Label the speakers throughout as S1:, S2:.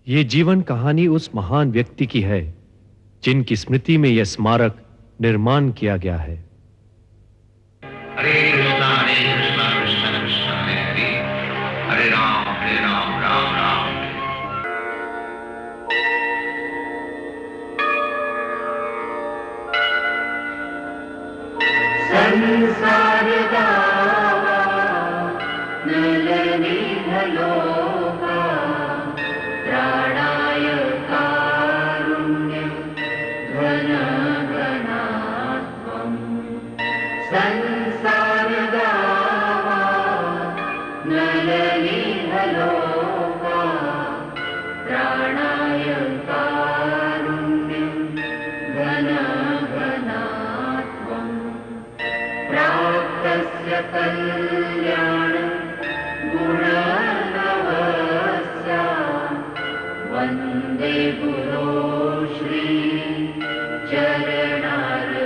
S1: ये जीवन कहानी उस महान व्यक्ति की है जिनकी स्मृति में यह स्मारक निर्माण किया गया है।
S2: हरे कृष्णा कृष्णा कृष्णा हरे हरे राम राम राम।
S3: संसार गावा नलनी भलोका प्राणाय कारुण्य घन घनात्वम्। संसार गावा नलनी भलोका प्राणाय कारुण्य घन घनात्वम्। प्राप्तस्य कल्याण गुणनवस्य वन्दे गुरो श्री चरणारविन्दम्।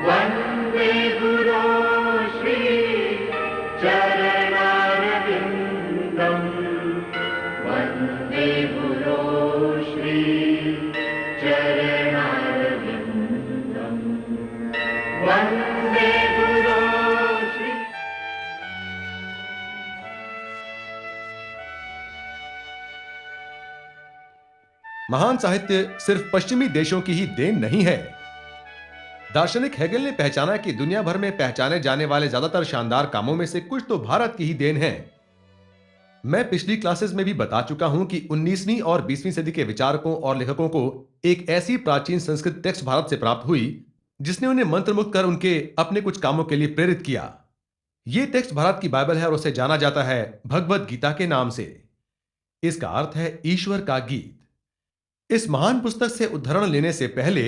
S3: वन्दे गुरो श्री चरणारविन्दम्। वन्दे गुरो श्री चरणारविन्दम्। वन्दे गुरो श्री।
S4: महान साहित्य सिर्फ पश्चिमी देशों की ही देन नहीं है। दार्शनिक हेगेल ने पहचाना कि दुनिया भर में पहचाने जाने वाले ज्यादातर शानदार कामों में से कुछ तो भारत की ही देन है। मैं पिछली क्लासेस में भी बता चुका हूं कि 19वीं और 20वीं सदी के विचारकों और लेखकों को एक ऐसी प्राचीन संस्कृत टेक्स्ट भारत से प्राप्त हुई जिसने उन्हें मंत्रमुग्ध कर उनके अपने कुछ कामों के लिए प्रेरित किया। यह टेक्स्ट भारत की बाइबल है और उसे जाना जाता है भगवत गीता के नाम से। इसका अर्थ है ईश्वर का गीत। इस महान पुस्तक से उद्धरण लेने से पहले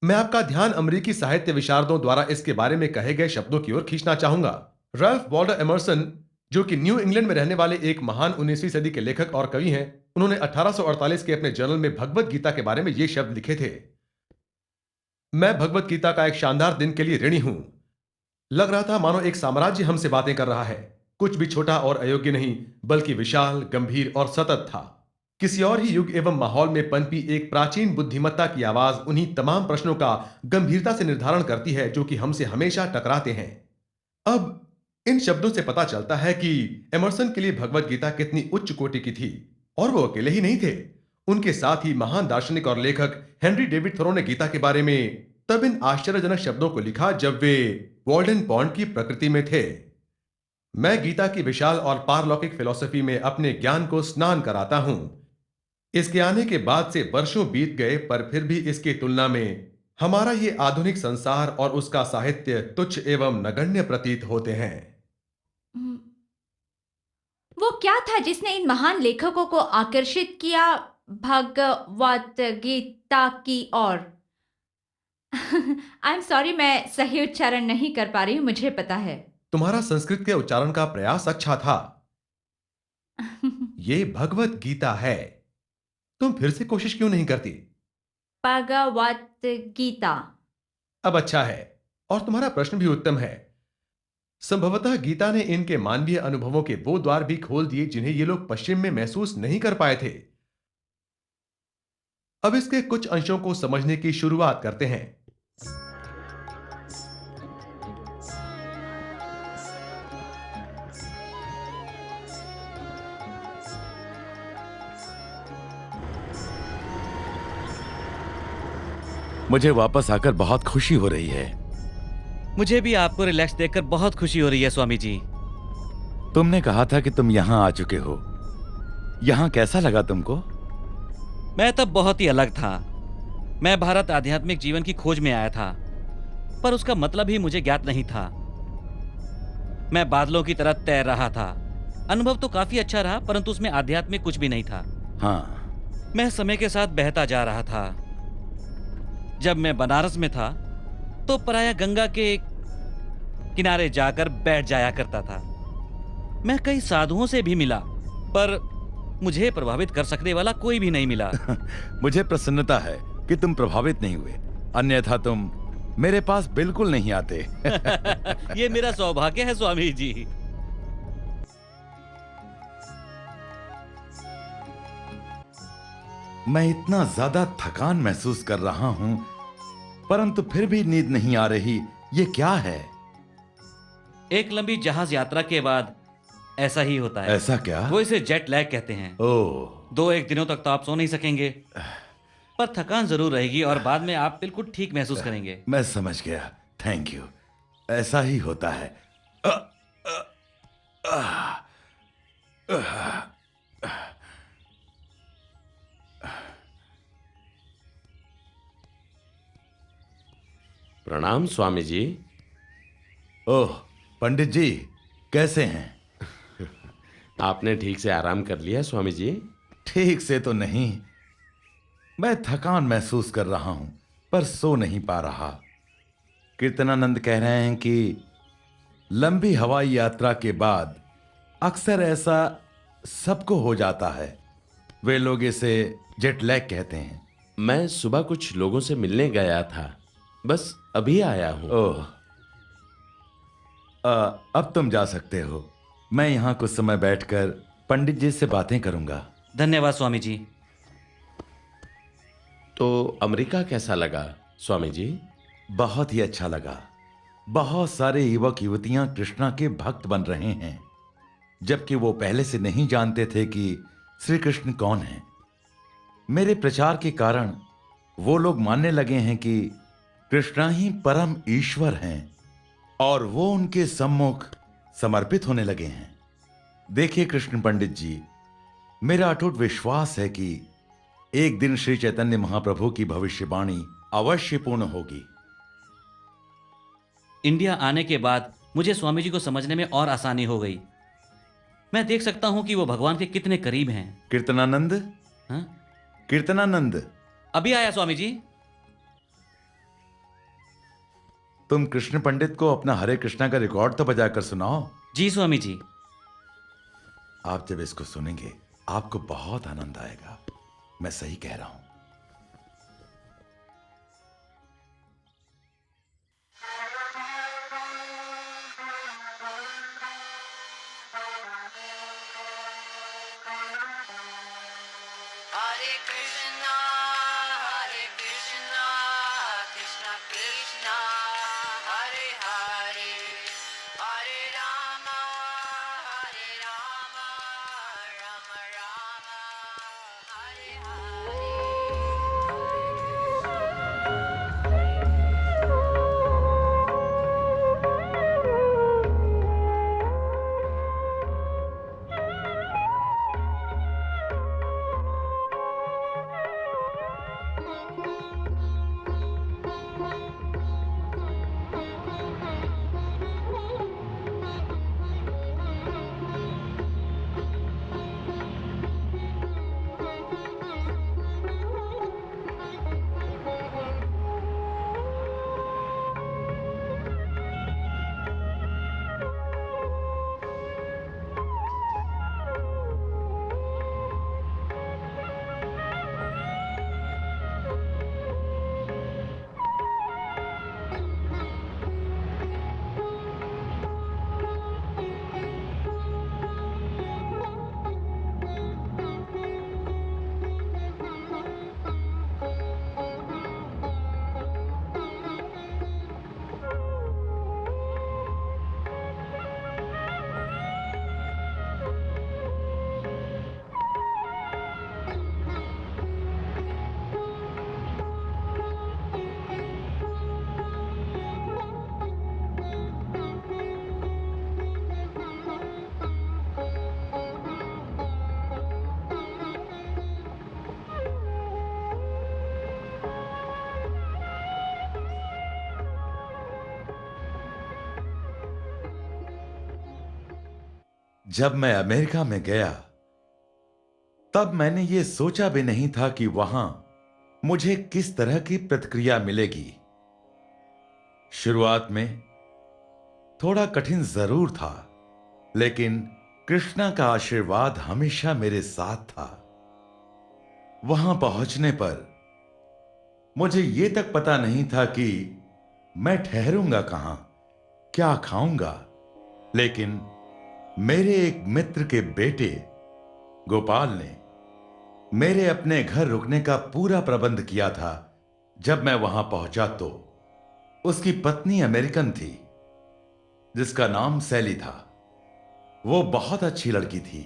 S4: मैं आपका ध्यान अमेरिकी साहित्य विशारदों द्वारा इसके बारे में कहे गए शब्दों की ओर खींचना चाहूंगा। रैल्फ वॉल्डो एमर्सन, जो कि न्यू इंग्लैंड में रहने वाले एक महान 19वीं सदी के लेखक और कवि हैं, उन्होंने 1848 के अपने जर्नल में भगवत गीता के बारे में ये शब्द लिखे थे। मैं भगवत गीता का एक शानदार दिन के लिए ऋणी हूं। लग रहा था मानो एक साम्राज्य हमसे बातें कर रहा है। कुछ भी छोटा और अयोग्य नहीं, बल्कि विशाल, गंभीर और सतत था। किसी और ही युग एवं माहौल में पनपी एक प्राचीन बुद्धिमत्ता की आवाज उन्हीं तमाम प्रश्नों का गंभीरता से निर्धारण करती है जो कि हमसे हमेशा टकराते हैं। अब इन शब्दों से पता चलता है कि एमर्सन के लिए भगवत गीता कितनी उच्च कोटि की थी। और वो अकेले ही नहीं थे, उनके साथ ही महान दार्शनिक और लेखक हेनरी डेविड थोरो ने गीता के बारे में तब इन आश्चर्यजनक शब्दों को लिखा जब वे वॉल्डन पॉन्ड की प्रकृति में थे। मैं गीता की विशाल और पारलौकिक फिलॉसफी में अपने ज्ञान को स्नान कराता हूं। इसके आने के बाद से वर्षों बीत गए, पर फिर भी इसकी तुलना में हमारा ये आधुनिक संसार और उसका साहित्य तुच्छ एवं नगण्य प्रतीत होते हैं।
S5: वो क्या था जिसने इन महान लेखकों को आकर्षित किया भगवत गीता की ओर? आई एम सॉरी, मैं सही उच्चारण नहीं कर पा रही हूं, मुझे पता है।
S4: तुम्हारा संस्कृत के उच्चारण का प्रयास अच्छा था। ये भगवत गीता है। तुम फिर से कोशिश क्यों नहीं करती?
S5: भगवत गीता।
S4: अब अच्छा है, और तुम्हारा प्रश्न भी उत्तम है। संभवतः गीता ने इनके मानवीय अनुभवों के वो द्वार भी खोल दिए जिन्हें ये लोग पश्चिम में महसूस नहीं कर पाए थे। अब इसके कुछ अंशों को समझने की शुरुआत करते हैं।
S6: मुझे वापस आकर बहुत खुशी हो रही है।
S7: मुझे भी आपको रिलैक्स देखकर बहुत खुशी हो रही है स्वामी जी।
S6: तुमने कहा था कि तुम यहां आ चुके हो। यहां कैसा लगा तुमको?
S7: मैं तब बहुत ही अलग था। मैं भारत आध्यात्मिक जीवन की खोज में आया था, पर उसका मतलब ही मुझे ज्ञात नहीं था। मैं बादलों की तरह तैर रहा था। अनुभव तो काफी अच्छा रहा, परंतु उसमें आध्यात्मिक कुछ भी नहीं था।
S6: हाँ,
S7: मैं समय के साथ बहता जा रहा था। जब मैं बनारस में था तो प्रायः गंगा के किनारे जाकर बैठ जाया करता था। मैं कई साधुओं से भी मिला, पर मुझे प्रभावित कर सकने वाला कोई भी नहीं मिला।
S6: मुझे प्रसन्नता है कि तुम प्रभावित नहीं हुए, अन्यथा तुम मेरे पास बिल्कुल नहीं आते।
S7: ये मेरा सौभाग्य है स्वामी जी।
S6: मैं इतना ज्यादा थकान महसूस कर रहा हूं, परंतु फिर भी नींद नहीं आ रही। ये क्या है?
S7: एक लंबी जहाज यात्रा के बाद ऐसा ही होता है।
S6: ऐसा क्या?
S7: वो इसे जेट लैग कहते हैं।
S6: ओह,
S7: 2-1 दिनों तक तो आप सो नहीं सकेंगे, पर थकान जरूर रहेगी और बाद में आप बिल्कुल ठीक महसूस करेंगे।
S6: मैं समझ गया, थैंक यू। ऐसा ही होता है। अ, अ, अ, अ,
S8: प्रणाम स्वामी जी।
S6: ओह, पंडित जी कैसे हैं?
S8: आपने ठीक से आराम कर लिया स्वामी जी?
S6: ठीक से तो नहीं, मैं थकान महसूस कर रहा हूं, पर सो नहीं पा रहा। कीर्तनानंद कह रहे हैं कि लंबी हवाई यात्रा के बाद अक्सर ऐसा सबको हो जाता है। वे लोग इसे जेट लैग कहते हैं।
S8: मैं सुबह कुछ लोगों से मिलने गया था, बस अभी आया हूं।
S6: ओह, अब तुम जा सकते हो। मैं यहां कुछ समय बैठकर पंडित जी से बातें करूंगा।
S7: धन्यवाद स्वामी जी।
S8: तो अमेरिका कैसा लगा स्वामी जी?
S6: बहुत ही अच्छा लगा। बहुत सारे युवक युवतियां कृष्णा के भक्त बन रहे हैं, जबकि वो पहले से नहीं जानते थे कि श्री कृष्ण कौन है। मेरे प्रचार के कारण वो लोग मानने लगे हैं कि कृष्णा ही परम ईश्वर हैं और वो उनके सम्मुख समर्पित होने लगे हैं। देखिए कृष्ण पंडित जी, मेरा अटूट विश्वास है कि एक दिन श्री चैतन्य महाप्रभु की भविष्यवाणी अवश्य पूर्ण होगी।
S7: इंडिया आने के बाद मुझे स्वामी जी को समझने में और आसानी हो गई। मैं देख सकता हूं कि वो भगवान के कितने करीब हैं।
S6: कीर्तनानंद,
S7: हाँ?
S6: कीर्तनानंद,
S7: अभी आया स्वामी जी।
S6: तुम कृष्ण पंडित को अपना हरे कृष्णा का रिकॉर्ड तो बजाकर सुनाओ।
S7: जी स्वामी जी।
S6: आप जब इसको सुनेंगे आपको बहुत आनंद आएगा। मैं सही कह रहा हूं।
S9: Hare Krishna, Krishna Krishna, Hare Hare, Hare Rama, Rama Rama, Hare
S6: जब मैं अमेरिका में गया तब मैंने यह सोचा भी नहीं था कि वहां मुझे किस तरह की प्रतिक्रिया मिलेगी। शुरुआत में थोड़ा कठिन जरूर था, लेकिन कृष्णा का आशीर्वाद हमेशा मेरे साथ था। वहां पहुंचने पर मुझे यह तक पता नहीं था कि मैं ठहरूंगा कहां, क्या खाऊंगा, लेकिन मेरे एक मित्र के बेटे गोपाल ने मेरे अपने घर रुकने का पूरा प्रबंध किया था। जब मैं वहां पहुंचा तो उसकी पत्नी अमेरिकन थी जिसका नाम सैली था। वो बहुत अच्छी लड़की थी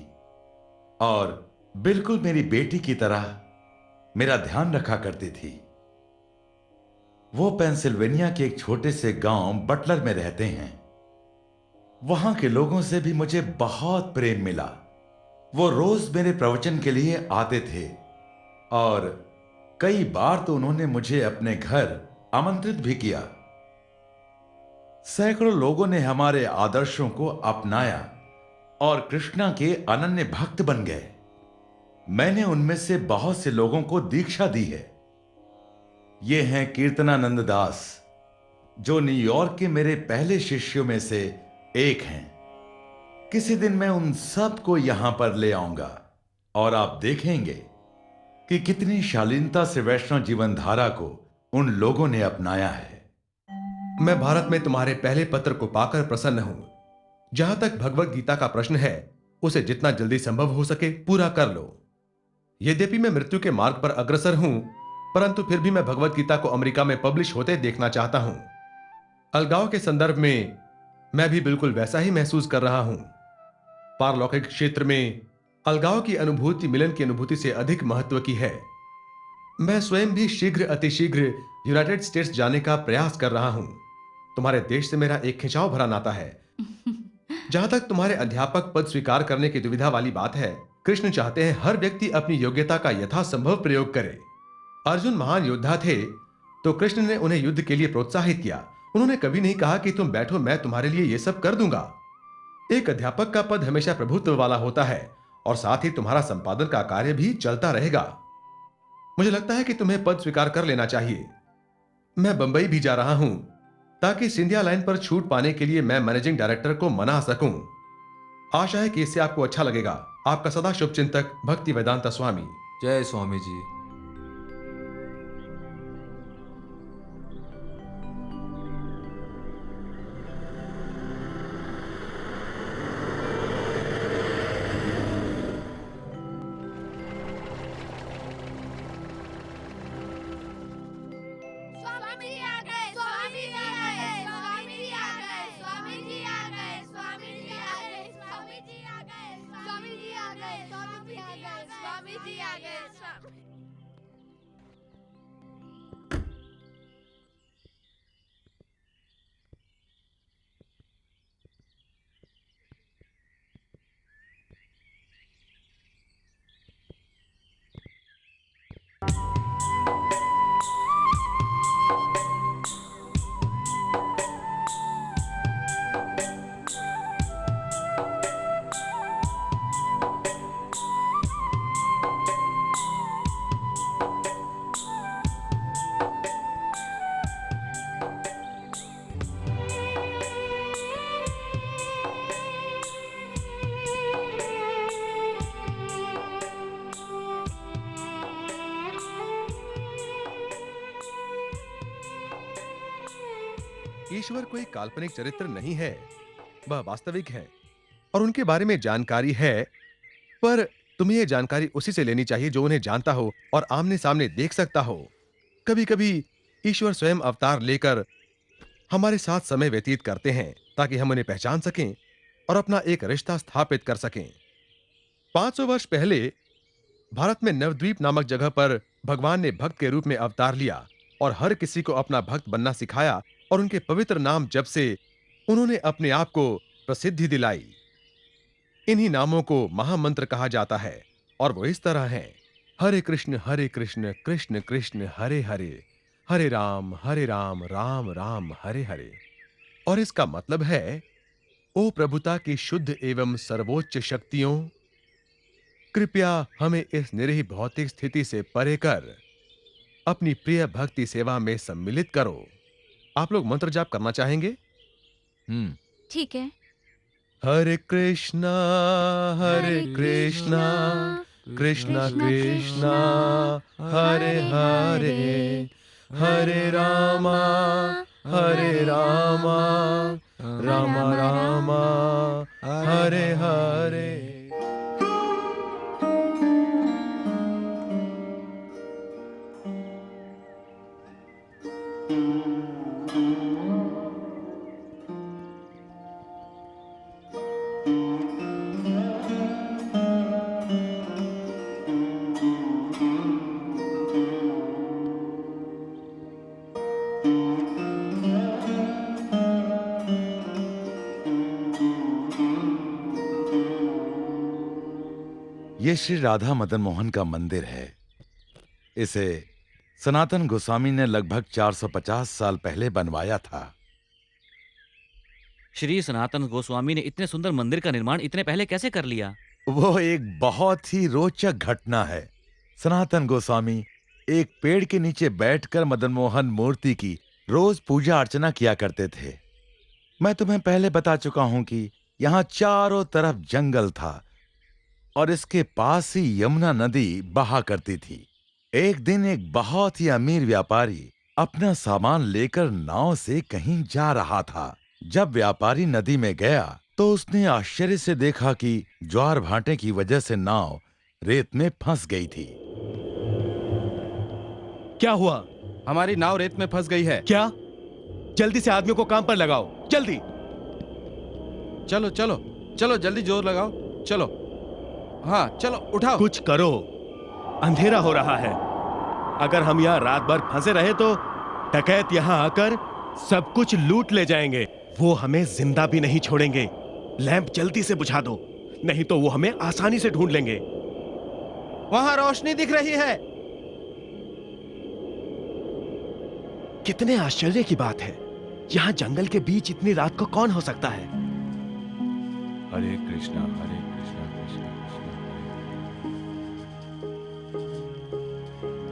S6: और बिल्कुल मेरी बेटी की तरह मेरा ध्यान रखा करती थी। वो पेंसिल्वेनिया के एक छोटे से गांव बटलर में रहते हैं। वहां के लोगों से भी मुझे बहुत प्रेम मिला। वो रोज मेरे प्रवचन के लिए आते थे और कई बार तो उन्होंने मुझे अपने घर आमंत्रित भी किया। सैकड़ों लोगों ने हमारे आदर्शों को अपनाया और कृष्णा के अनन्य भक्त बन गए। मैंने उनमें से बहुत से लोगों को दीक्षा दी है। ये हैं कीर्तनानंद दास, जो न्यूयॉर्क के मेरे पहले शिष्यों में से एक हैं। किसी दिन मैं उन सब को यहां पर ले आऊंगा और आप देखेंगे कि कितनी शालीनता से वैष्णव जीवन धारा को उन लोगों ने अपनाया है।
S4: मैं भारत में तुम्हारे पहले पत्र को पाकर प्रसन्न हूं। जहां तक भगवत गीता का प्रश्न है, उसे जितना जल्दी संभव हो सके पूरा कर लो। यद्यपि मैं मृत्यु के मार्ग पर अग्रसर हूं, परंतु फिर भी मैं भगवत गीता को अमेरिका में पब्लिश होते देखना चाहता हूं। अलगाव के संदर्भ में मैं भी बिल्कुल वैसा ही महसूस कर रहा हूं। पारलौकिक क्षेत्र में अलगाव की अनुभूति मिलन की अनुभूति से अधिक महत्व की है। मैं स्वयं भी शीघ्र अतिशीघ्र यूनाइटेड स्टेट्स जाने का प्रयास कर रहा हूं। तुम्हारे देश से मेरा एक खिंचाव भरा नाता है। जहां तक तुम्हारे अध्यापक पद स्वीकार करने की दुविधा वाली बात है, कृष्ण चाहते हैं हर व्यक्ति अपनी योग्यता का यथासंभव प्रयोग करे। अर्जुन महान योद्धा थे, तो कृष्ण ने उन्हें युद्ध के लिए प्रोत्साहित किया। उन्होंने कभी नहीं कहा कि तुम बैठो, मैं तुम्हारे लिए यह सब कर दूंगा। एक अध्यापक का पद हमेशा प्रभुत्व वाला होता है और साथ ही तुम्हारा संपादन का कार्य भी चलता रहेगा। मुझे लगता है कि तुम्हें पद स्वीकार कर लेना चाहिए। मैं बंबई भी जा रहा हूं ताकि सिंधिया लाइन पर छूट पाने के लिए मैं मैनेजिंग डायरेक्टर को मना सकूं। आशा है कि इससे आपको अच्छा लगेगा। आपका सदा शुभचिंतक भक्ति वेदांता स्वामी।
S10: जय स्वामी जी।
S9: स्वामी जी आ गए, स्वामी जी आ गए, स्वामी जी आ गए, स्वामी जी आ गए, स्वामी जी आ गए, स्वामी जी आ गए, स्वामी जी आ गए, स्वामी जी आ गए, स्वामी जी आ गए।
S4: ईश्वर कोई काल्पनिक चरित्र नहीं है, वह वास्तविक है और उनके बारे में जानकारी है, पर तुम्हें यह जानकारी उसी से लेनी चाहिए जो उन्हें जानता हो और आमने सामने देख सकता हो। कभी कभी ईश्वर स्वयं अवतार लेकर हमारे साथ समय व्यतीत करते हैं ताकि हम उन्हें पहचान सकें और अपना एक रिश्ता स्थापित कर सकें। 500 वर्ष पहले भारत में नवद्वीप नामक जगह पर भगवान ने भक्त के रूप में अवतार लिया और हर किसी को अपना भक्त बनना सिखाया और उनके पवित्र नाम जप से उन्होंने अपने आप को प्रसिद्धि दिलाई। इन्हीं नामों को महामंत्र कहा जाता है और वो इस तरह है: हरे कृष्ण कृष्ण कृष्ण हरे हरे, हरे राम राम राम हरे हरे। और इसका मतलब है, ओ प्रभुता की शुद्ध एवं सर्वोच्च शक्तियों, कृपया हमें इस निरीह भौतिक स्थिति से परे कर अपनी प्रिय भक्ति सेवा में सम्मिलित करो। आप लोग मंत्र जाप करना चाहेंगे?
S5: ठीक है।
S4: हरे कृष्णा कृष्णा कृष्णा हरे हरे, हरे रामा राम राम हरे हरे।
S6: ये श्री राधा मदन मोहन का मंदिर है। इसे सनातन गोस्वामी ने लगभग 450 साल पहले बनवाया था।
S7: श्री सनातन गोस्वामी ने इतने सुंदर मंदिर का निर्माण इतने पहले कैसे कर लिया?
S6: वो एक बहुत ही रोचक घटना है। सनातन गोस्वामी एक पेड़ के नीचे बैठकर मदन मोहन मूर्ति की रोज पूजा अर्चना किया करते थे। मैं तुम्हें पहले बता चुका हूं कि यहां चारों तरफ जंगल था और इसके पास ही यमुना नदी बहा करती थी। एक दिन एक बहुत ही अमीर व्यापारी अपना सामान लेकर नाव से कहीं जा रहा था। जब व्यापारी नदी में गया तो उसने आश्चर्य से देखा कि ज्वार भाटे की वजह से नाव रेत में फंस गई थी।
S10: क्या हुआ?
S11: हमारी नाव रेत में फंस गई है।
S10: क्या? जल्दी से आदमियों को काम पर लगाओ, जल्दी।
S11: चलो चलो चलो, जल्दी जोर लगाओ, चलो। हाँ चलो, उठाओ।
S10: कुछ करो, अंधेरा हो रहा है। अगर हम यहाँ रात भर फंसे रहे तो डकैत यहाँ आकर सब कुछ लूट ले जाएंगे। वो हमें जिंदा भी नहीं छोड़ेंगे। लैंप जल्दी से बुझा दो, नहीं तो वो हमें आसानी से ढूंढ लेंगे।
S11: वहां रोशनी दिख रही है।
S10: कितने आश्चर्य की बात है, यहाँ जंगल के बीच इतनी रात को कौन हो सकता है?
S11: हरे कृष्णा कृष्णा कृष्णा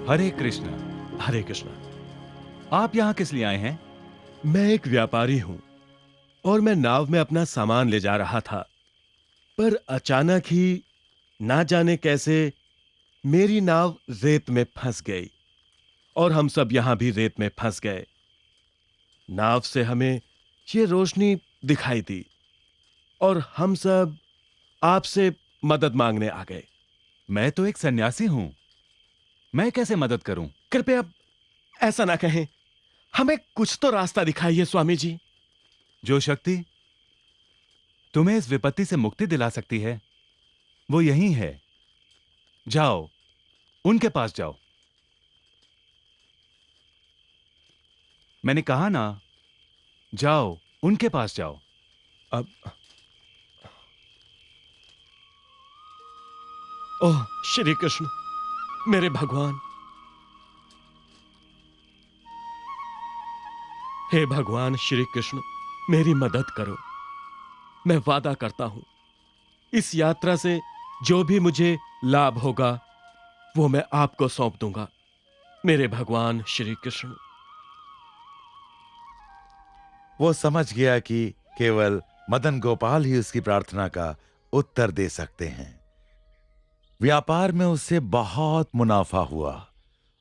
S10: हरे कृष्णा हरे कृष्णा।
S11: आप यहाँ किस लिए आए हैं?
S10: मैं एक व्यापारी हूं और मैं नाव में अपना सामान ले जा रहा था, पर अचानक ही ना जाने कैसे मेरी नाव रेत में फंस गई और हम सब यहां भी रेत में फंस गए। नाव से हमें ये रोशनी दिखाई दी और हम सब आपसे मदद मांगने आ गए।
S11: मैं तो एक सन्यासी हूं, मैं कैसे मदद करूं?
S10: कृपया ऐसा ना कहें, हमें कुछ तो रास्ता दिखाइए स्वामी जी।
S11: जो शक्ति तुम्हें इस विपत्ति से मुक्ति दिला सकती है वो यही है। जाओ, उनके पास जाओ। मैंने कहा ना, जाओ, उनके पास जाओ।
S10: अब ओह श्री कृष्ण, मेरे भगवान, हे भगवान श्री कृष्ण, मेरी मदद करो। मैं वादा करता हूं, इस यात्रा से जो भी मुझे लाभ होगा वो मैं आपको सौंप दूंगा, मेरे भगवान श्री कृष्ण।
S6: वो समझ गया कि केवल मदन गोपाल ही उसकी प्रार्थना का उत्तर दे सकते हैं। व्यापार में उससे बहुत मुनाफा हुआ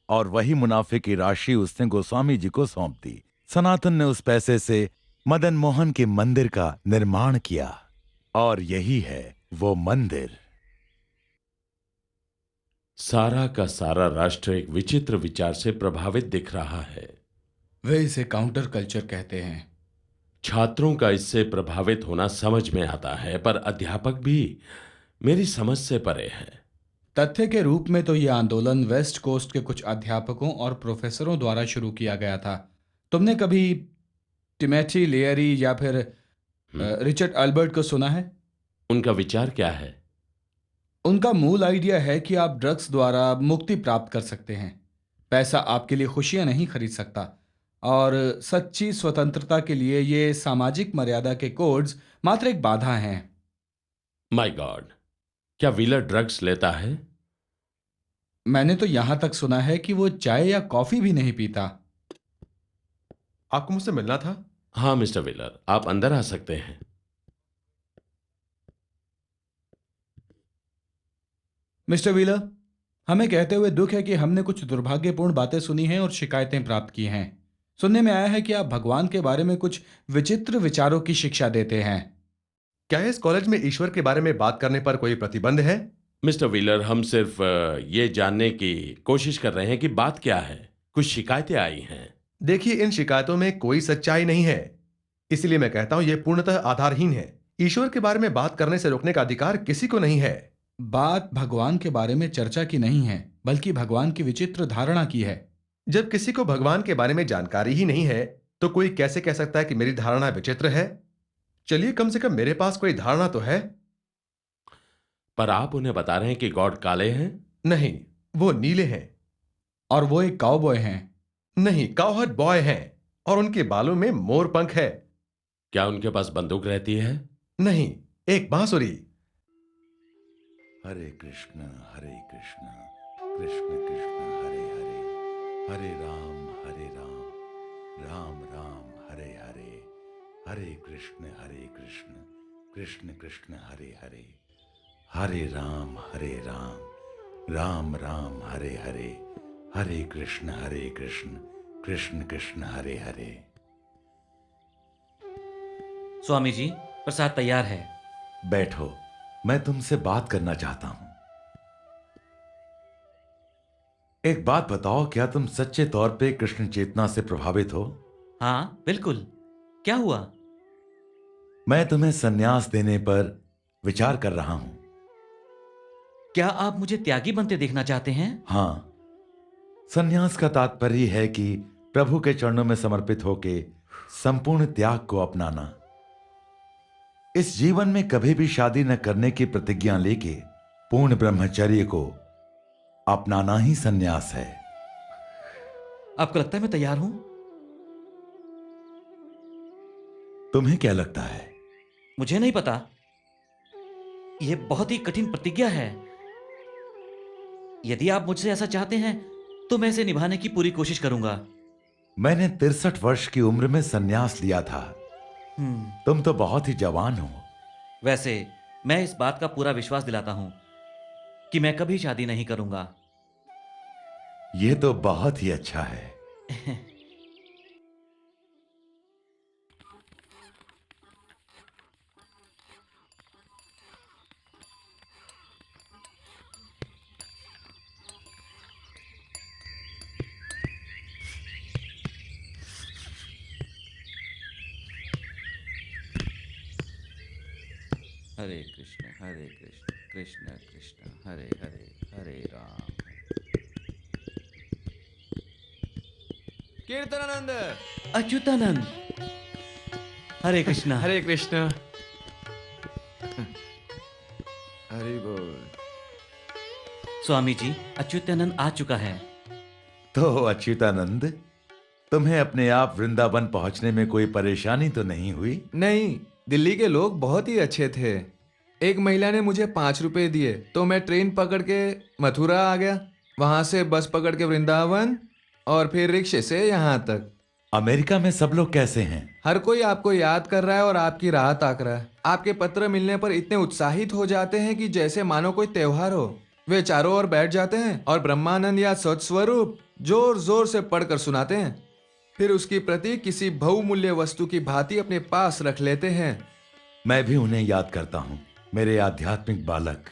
S6: और वही मुनाफे की राशि उसने गोस्वामी जी को सौंप दी। सनातन ने उस पैसे से मदन मोहन के मंदिर का निर्माण किया और यही है वो मंदिर।
S8: सारा का सारा राष्ट्र एक विचित्र विचार से प्रभावित दिख रहा है।
S11: वे इसे काउंटर कल्चर कहते हैं।
S8: छात्रों का इससे प्रभावित होना समझ में आता है, पर अध्यापक भी मेरी समझ से परे है।
S11: तथ्य के रूप में तो यह आंदोलन वेस्ट कोस्ट के कुछ अध्यापकों और प्रोफेसरों द्वारा शुरू किया गया था। तुमने कभी टिमोथी लेयरी या फिर रिचर्ड अल्बर्ट को सुना है?
S8: उनका विचार क्या है?
S11: उनका मूल आइडिया है कि आप ड्रग्स द्वारा मुक्ति प्राप्त कर सकते हैं। पैसा आपके लिए खुशियां नहीं खरीद सकता और सच्ची स्वतंत्रता के लिए ये सामाजिक मर्यादा के कोड्स मात्र एक बाधा हैं।
S8: माय गॉड, क्या व्हीलर ड्रग्स लेता है?
S11: मैंने तो यहां तक सुना है कि वो चाय या कॉफी भी नहीं पीता।
S4: आपको मुझसे मिलना था?
S8: हाँ मिस्टर व्हीलर, आप अंदर आ सकते हैं।
S11: मिस्टर व्हीलर, हमें कहते हुए दुख है कि हमने कुछ दुर्भाग्यपूर्ण बातें सुनी हैं और शिकायतें प्राप्त की हैं। सुनने में आया है कि आप भगवान के बारे में कुछ विचित्र विचारों की शिक्षा देते हैं।
S4: क्या इस कॉलेज में ईश्वर के बारे में बात करने पर कोई प्रतिबंध है?
S8: मिस्टर व्हीलर, हम सिर्फ ये जानने की कोशिश कर रहे हैं कि बात क्या है। कुछ शिकायतें आई हैं।
S4: देखिए, इन शिकायतों में कोई सच्चाई नहीं है, इसलिए मैं कहता हूं यह पूर्णतः आधारहीन है। ईश्वर के बारे में बात करने से रोकने का अधिकार किसी को नहीं है।
S11: बात भगवान के बारे में चर्चा की नहीं है, बल्कि भगवान की विचित्र धारणा की है।
S4: जब किसी को भगवान के बारे में जानकारी ही नहीं है, तो कोई कैसे कह सकता है कि मेरी धारणा विचित्र है? चलिए, कम से कम मेरे पास कोई धारणा तो है।
S8: पर आप उन्हें बता रहे हैं कि गॉड काले हैं?
S4: नहीं, वो नीले हैं।
S11: और वो एक काउबॉय हैं।
S4: नहीं, काउहर्ड बॉय हैं, और उनके बालों में मोर पंख है।
S8: क्या उनके पास बंदूक रहती है?
S4: नहीं, एक बांसुरी।
S6: हरे कृष्ण कृष्ण कृष्ण हरे हरे, हरे राम राम राम हरे हरे, हरे कृष्ण कृष्ण कृष्ण हरे हरे, हरे राम राम राम हरे हरे, हरे कृष्ण कृष्ण कृष्ण हरे हरे।
S7: स्वामी जी, प्रसाद तैयार है।
S6: बैठो, मैं तुमसे बात करना चाहता हूं। एक बात बताओ, क्या तुम सच्चे तौर पे कृष्ण चेतना से प्रभावित हो?
S7: हाँ, बिल्कुल। क्या हुआ?
S6: मैं तुम्हें संन्यास देने पर विचार कर रहा हूं।
S7: क्या आप मुझे त्यागी बनते देखना चाहते हैं?
S6: हाँ, संन्यास का तात्पर्य है कि प्रभु के चरणों में समर्पित होके संपूर्ण त्याग को अपनाना। इस जीवन में कभी भी शादी न करने की प्रतिज्ञा लेके पूर्ण ब्रह्मचर्य को अपनाना ही संन्यास है।
S7: आपको लगता है मैं तैयार हूं?
S6: तुम्हें क्या लगता है?
S7: मुझे नहीं पता। यह बहुत ही कठिन प्रतिज्ञा है। यदि आप मुझसे ऐसा चाहते हैं तो मैं इसे निभाने की पूरी कोशिश करूंगा।
S6: मैंने 63 वर्ष की उम्र में संन्यास लिया था। तुम तो बहुत ही जवान हो।
S7: वैसे मैं इस बात का पूरा विश्वास दिलाता हूं कि मैं कभी शादी नहीं करूंगा।
S6: यह तो बहुत ही अच्छा है।
S7: हरे कृष्ण कृष्ण कृष्ण हरे हरे, हरे राम।
S12: कीर्तनानंद,
S7: अच्युतानंद, हरे कृष्ण।
S12: हरे कृष्ण। हरि बोल।
S7: स्वामी जी, अच्युतानंद आ चुका है।
S6: तो अच्युतानंद, तुम्हें अपने आप वृंदावन पहुंचने में कोई परेशानी तो नहीं हुई?
S12: नहीं, दिल्ली के लोग बहुत ही अच्छे थे। एक महिला ने मुझे 5 रुपए दिए तो मैं ट्रेन पकड़ के मथुरा आ गया, वहां से बस पकड़ के वृंदावन और फिर रिक्शे से यहाँ तक।
S6: अमेरिका में सब लोग कैसे हैं?
S12: हर कोई आपको याद कर रहा है और आपकी राह ताक रहा है। आपके पत्र मिलने पर इतने उत्साहित हो जाते हैं कि जैसे मानो कोई त्योहार हो। वे चारों ओर बैठ जाते हैं और ब्रह्मानंद या सत्स्वरूप जोर जोर से पढ़कर सुनाते हैं। फिर उसकी प्रति किसी बहुमूल्य वस्तु की भांति अपने पास रख लेते हैं।
S6: मैं भी उन्हें याद करता हूं, मेरे आध्यात्मिक बालक।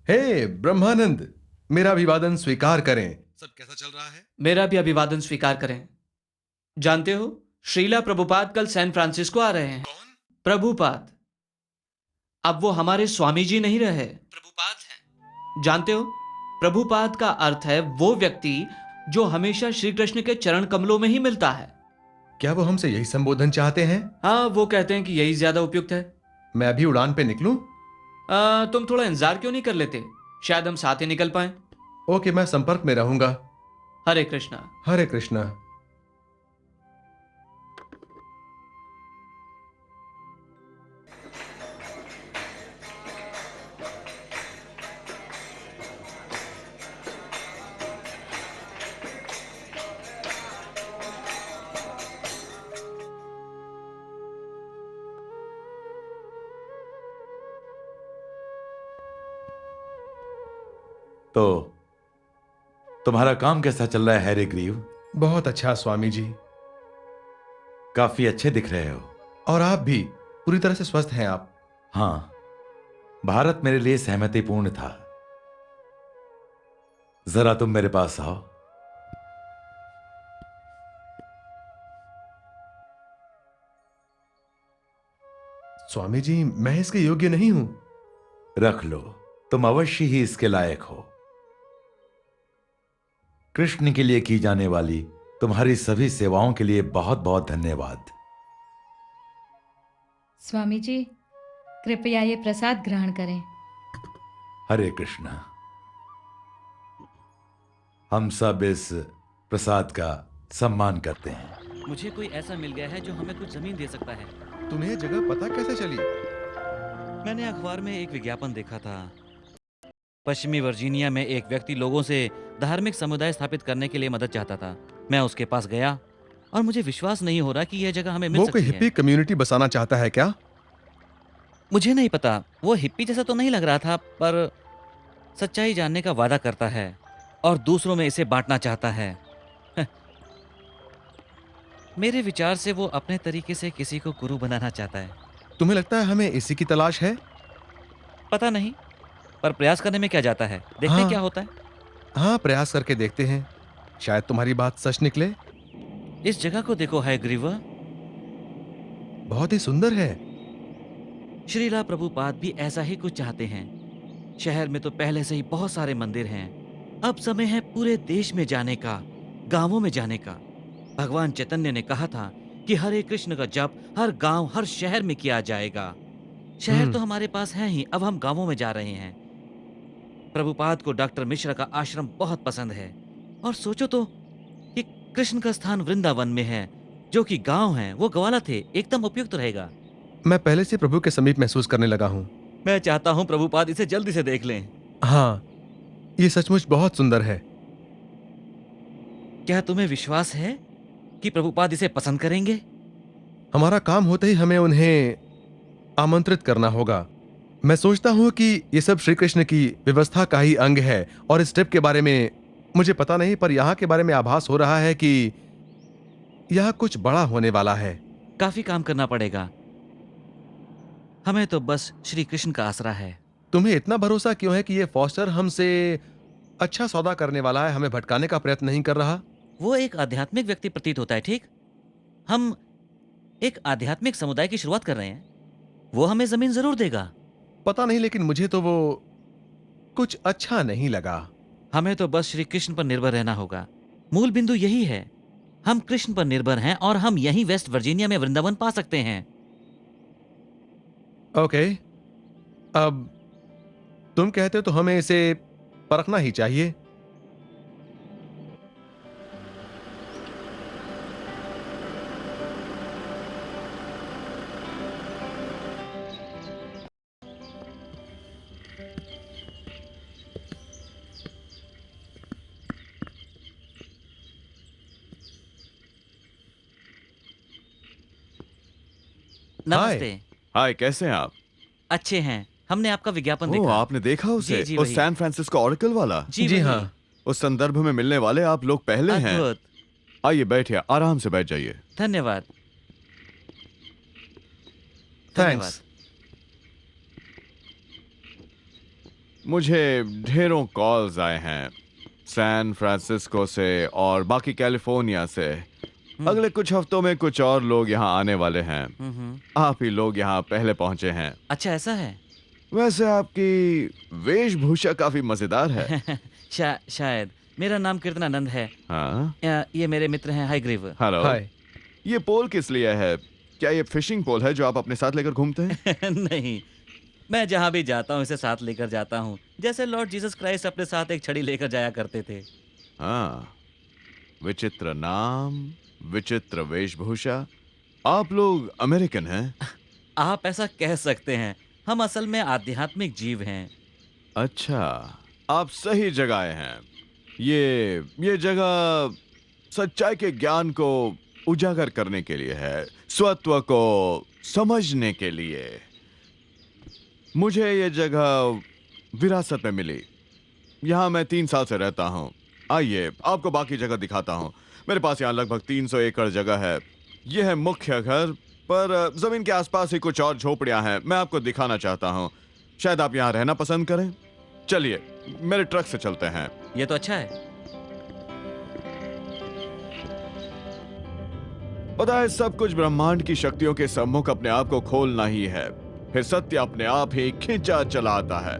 S4: हे ब्रह्मानंद, मेरा अभिवादन स्वीकार करें।
S10: सब कैसा चल रहा है?
S13: मेरा भी अभिवादन स्वीकार करें। जानते हो, श्रीला प्रभुपाद कल सैन फ्रांसिस्को आ रहे हैं।
S10: कौन?
S13: प्रभुपाद। अब वो हमारे स्वामी जी नहीं रहे,
S10: प्रभुपाद हैं।
S13: जानते हो, प्रभुपाद का अर्थ है वो व्यक्ति जो हमेशा श्री कृष्ण के चरण कमलों में ही मिलता है।
S4: क्या वो हमसे यही संबोधन चाहते हैं?
S13: हाँ, वो कहते हैं कि यही ज्यादा उपयुक्त है।
S4: मैं अभी उड़ान पे निकलूं?
S13: तुम थोड़ा इंतजार क्यों नहीं कर लेते? शायद हम साथ ही निकल पाए।
S4: ओके, मैं संपर्क में रहूंगा।
S13: हरे कृष्णा।
S4: हरे कृष्णा।
S6: तो तुम्हारा काम कैसा चल रहा है हैरी ग्रीव?
S4: बहुत अच्छा स्वामी जी।
S6: काफी अच्छे दिख रहे हो।
S4: और आप भी पूरी तरह से स्वस्थ हैं आप?
S6: हाँ, भारत मेरे लिए सहमतिपूर्ण था। जरा तुम मेरे पास आओ।
S4: स्वामी जी, मैं इसके योग्य नहीं हूं।
S6: रख लो, तुम अवश्य ही इसके लायक हो। कृष्ण के लिए की जाने वाली तुम्हारी सभी सेवाओं के लिए बहुत बहुत धन्यवाद।
S14: स्वामी जी, कृपया ये प्रसाद ग्रहण करें।
S6: हरे कृष्णा। हम सब इस प्रसाद का सम्मान करते हैं।
S7: मुझे कोई ऐसा मिल गया है जो हमें कुछ जमीन दे सकता है।
S4: तुम्हें ये जगह पता कैसे चली?
S7: मैंने अखबार में एक विज्ञापन देखा था। पश्चिमी वर्जीनिया में एक व्यक्ति लोगों से धार्मिक समुदाय स्थापित करने के लिए मदद चाहता था। मैं उसके पास गया और मुझे विश्वास नहीं हो रहा कि यह जगह हमें मिल
S4: वो
S7: सकती
S4: कोई
S7: है।
S4: हिप्पी कम्युनिटी बसाना चाहता है क्या?
S7: मुझे नहीं पता, वो हिप्पी जैसा तो नहीं लग रहा था, पर सच्चाई जानने का वादा करता है और दूसरों में इसे बांटना चाहता है। मेरे विचार से वो अपने तरीके से किसी को गुरु बनाना चाहता है।
S4: तुम्हें लगता है हमें इसी की तलाश है?
S7: पता नहीं, पर प्रयास करने में क्या जाता है, देखते
S4: हाँ।
S7: क्या होता है।
S4: हाँ, प्रयास करके देखते हैं, शायद तुम्हारी बात सच निकले।
S7: इस जगह को देखो हयग्रीव,
S4: बहुत ही सुंदर है।
S7: श्रीला प्रभुपाद भी ऐसा ही कुछ चाहते हैं। शहर में तो पहले से ही बहुत सारे मंदिर हैं। अब समय है पूरे देश में जाने का, गांवों में जाने का। भगवान चैतन्य ने कहा था कि हरे कृष्ण का जप हर गांव, हर शहर में किया जाएगा। शहर तो हमारे पास है ही, अब हम गांवों में जा रहे हैं। प्रभुपाद को डॉक्टर मिश्रा का आश्रम बहुत पसंद है और सोचो तो कि कृष्ण का स्थान वृंदावन में है, जो कि गांव है। वो ग्वाला थे, एकदम उपयुक्त रहेगा।
S4: मैं पहले से प्रभु के समीप महसूस करने लगा हूँ।
S7: मैं चाहता हूँ प्रभुपाद इसे जल्दी से देख लें।
S4: हाँ, ये सचमुच बहुत सुंदर है।
S7: क्या तुम्हें विश्वास है कि प्रभुपाद इसे पसंद करेंगे?
S4: हमारा काम होते ही हमें उन्हें आमंत्रित करना होगा। मैं सोचता हूँ कि ये सब श्री कृष्ण की व्यवस्था का ही अंग है और इस ट्रिप के बारे में मुझे पता नहीं, पर यहाँ के बारे में आभास हो रहा है कि यहाँ कुछ बड़ा होने वाला है।
S7: काफी काम करना पड़ेगा। हमें तो बस श्री कृष्ण का आसरा है।
S4: तुम्हें इतना भरोसा क्यों है कि ये फॉस्टर हमसे अच्छा सौदा करने वाला है, हमें भटकाने का प्रयत्न नहीं कर रहा?
S7: वो एक आध्यात्मिक व्यक्ति प्रतीत होता है, ठीक? हम एक आध्यात्मिक समुदाय की शुरुआत कर रहे हैं। वो हमें जमीन जरूर देगा।
S4: पता नहीं, लेकिन मुझे तो वो कुछ अच्छा नहीं लगा।
S7: हमें तो बस श्री कृष्ण पर निर्भर रहना होगा। मूल बिंदु यही है, हम कृष्ण पर निर्भर हैं और हम यहीं वेस्ट वर्जीनिया में वृंदावन पा सकते हैं।
S4: ओके, अब तुम कहते हो तो हमें इसे परखना ही चाहिए।
S7: नमस्ते।
S15: हाय, कैसे हैं आप?
S7: अच्छे हैं। हमने आपका विज्ञापन
S15: ओह,
S7: देखा।
S15: आपने देखा उसे?
S7: जी,
S15: उस
S7: वही।
S15: सैन फ्रांसिस्को ऑरेकल वाला?
S7: जी वही।
S4: हाँ।
S15: उस संदर्भ में मिलने वाले आप लोग पहले हैं।
S7: अद्भुत।
S15: आइए बैठिए, आराम से बैठ जाइए।
S7: धन्यवाद।
S4: थैंक्स।
S15: मुझे ढेरों कॉल्स आए हैं सैन फ्रांसिस्को से और बाकी कैलिफोर्निया से। अगले कुछ हफ्तों में कुछ और लोग यहाँ आने वाले हैं। आप ही लोग यहाँ पहले पहुंचे हैं।
S7: अच्छा, ऐसा है?
S15: वैसे आपकी वेशभूषा काफी मजेदार है।
S7: शायद। मेरा नाम कीर्तनानंद है।
S15: हाँ?
S7: ये मेरे मित्र हैं हयग्रीव।
S15: हेलो। ये पोल किस लिए है? क्या ये फिशिंग पोल है जो आप अपने साथ लेकर घूमते हैं?
S7: नहीं, मैं जहाँ भी जाता हूँ इसे साथ लेकर जाता हूँ, जैसे लॉर्ड जीसस क्राइस्ट अपने साथ एक छड़ी लेकर जाया करते थे।
S15: हाँ, विचित्र नाम, विचित्र वेशभूषा। आप लोग अमेरिकन हैं?
S7: आप ऐसा कह सकते हैं। हम असल में आध्यात्मिक जीव हैं।
S15: अच्छा, आप सही जगह आए हैं। ये जगह सच्चाई के ज्ञान को उजागर करने के लिए है, स्वत्व को समझने के लिए। मुझे ये जगह विरासत में मिली। यहाँ मैं 3 साल से रहता हूँ। आइए आपको बाकी जगह दिखाता हूँ। मेरे पास यहाँ लगभग 300 एकड़ जगह है। यह है मुख्य घर, पर जमीन के आसपास ही कुछ और झोपड़ियाँ हैं। मैं आपको दिखाना चाहता हूँ। शायद आप यहाँ रहना पसंद करें। चलिए मेरे ट्रक से चलते हैं।
S7: ये तो अच्छा है।
S15: पता है, सब कुछ ब्रह्मांड की शक्तियों के सम्मुख अपने आप को खोलना ही है, फिर सत्य अपने आप ही खींचा चला आता है।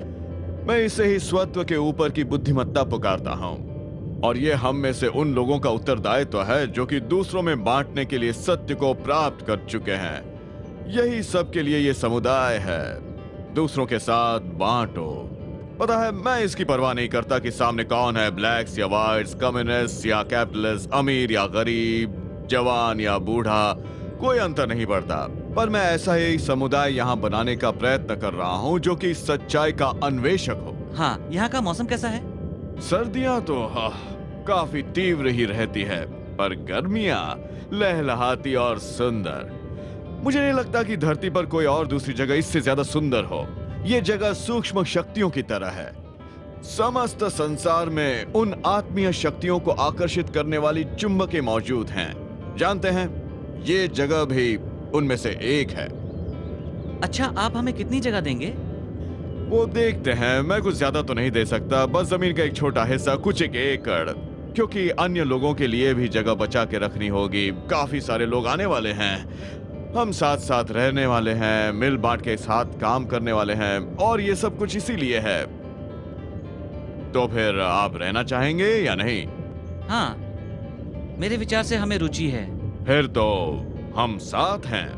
S15: मैं इसे ही स्वत्व के ऊपर की बुद्धिमत्ता पुकारता हूँ, और ये हम में से उन लोगों का उत्तरदायित्व है जो कि दूसरों में बांटने के लिए सत्य को प्राप्त कर चुके हैं। यही सबके लिए ये समुदाय है, दूसरों के साथ बांटो। पता है, मैं इसकी परवाह नहीं करता कि सामने कौन है, ब्लैक्स या वाइट्स, कम्युनिस्ट या कैपिटलिस्ट, अमीर या गरीब, जवान या बूढ़ा, कोई अंतर नहीं पड़ता। पर मैं ऐसा ही समुदाय यहाँ बनाने का प्रयत्न कर रहा हूँ जो कि सच्चाई का अन्वेषक हो।
S7: हाँ, यहाँ का मौसम कैसा है?
S15: सर्दियाँ तो काफी तीव्र ही रहती है, पर गर्मियाँ लहलहाती और सुंदर। मुझे नहीं लगता कि धरती पर कोई और दूसरी जगह इससे ज्यादा सुंदर हो। ये जगह सूक्ष्म शक्तियों की तरह है। समस्त संसार में उन आत्मीय शक्तियों को आकर्षित करने वाली चुंबकें मौजूद हैं। जानते हैं, ये जगह भी उनमें से एक है।
S7: अच्छा, आप हमें कितनी जगह देंगे?
S15: वो देखते हैं, मैं कुछ ज्यादा तो नहीं दे सकता, बस जमीन का एक छोटा हिस्सा, कुछ 1 एकड़, क्योंकि अन्य लोगों के लिए भी जगह बचा के रखनी होगी। काफी सारे लोग आने वाले हैं, हम साथ साथ रहने वाले हैं, मिल बांट के साथ काम करने वाले हैं, और ये सब कुछ इसीलिए है। तो फिर आप रहना चाहेंगे या नहीं?
S7: हाँ, मेरे विचार से हमें रुचि है।
S15: फिर तो हम साथ हैं।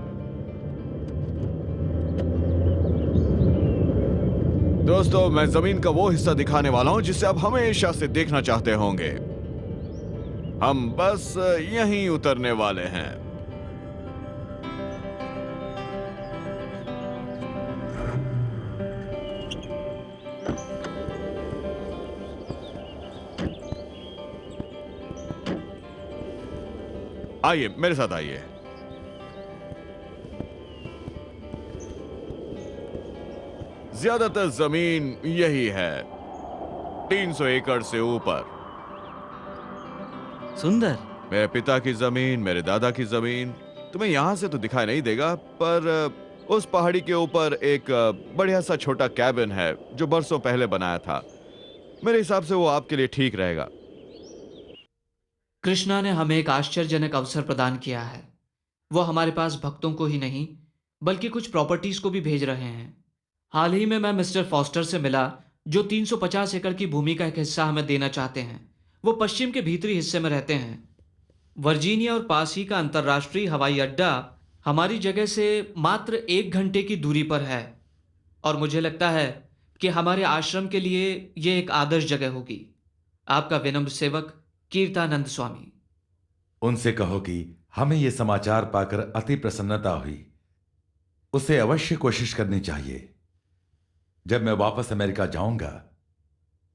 S15: दोस्तों, मैं जमीन का वो हिस्सा दिखाने वाला हूं जिसे आप हमेशा से देखना चाहते होंगे। हम बस यहीं उतरने वाले हैं। आइए, मेरे साथ आइए। ज्यादातर जमीन यही है, 300 एकड़ से ऊपर।
S7: सुंदर।
S15: मेरे पिता की जमीन, मेरे दादा की जमीन। तुम्हें यहां से तो दिखाई नहीं देगा, पर उस पहाड़ी के ऊपर एक बढ़िया सा छोटा कैबिन है जो बरसों पहले बनाया था। मेरे हिसाब से वो आपके लिए ठीक रहेगा।
S13: कृष्णा ने हमें एक आश्चर्यजनक अवसर प्रदान किया है। वो हमारे पास भक्तों को ही नहीं बल्कि कुछ प्रॉपर्टीज को भी भेज रहे हैं। हाल ही में मैं मिस्टर फॉस्टर से मिला जो 350 एकड़ की भूमि का एक हिस्सा हमें देना चाहते हैं। वो पश्चिम के भीतरी हिस्से में रहते हैं। वर्जीनिया और पास ही का अंतर्राष्ट्रीय हवाई अड्डा हमारी जगह से मात्र 1 घंटे की दूरी पर है, और मुझे लगता है कि हमारे आश्रम के लिए ये एक आदर्श जगह होगी। आपका विनम्र सेवक कीर्तानंद स्वामी।
S6: उनसे कहो कि हमें यह समाचार पाकर अति प्रसन्नता हुई। उसे अवश्य कोशिश करनी चाहिए। जब मैं वापस अमेरिका जाऊंगा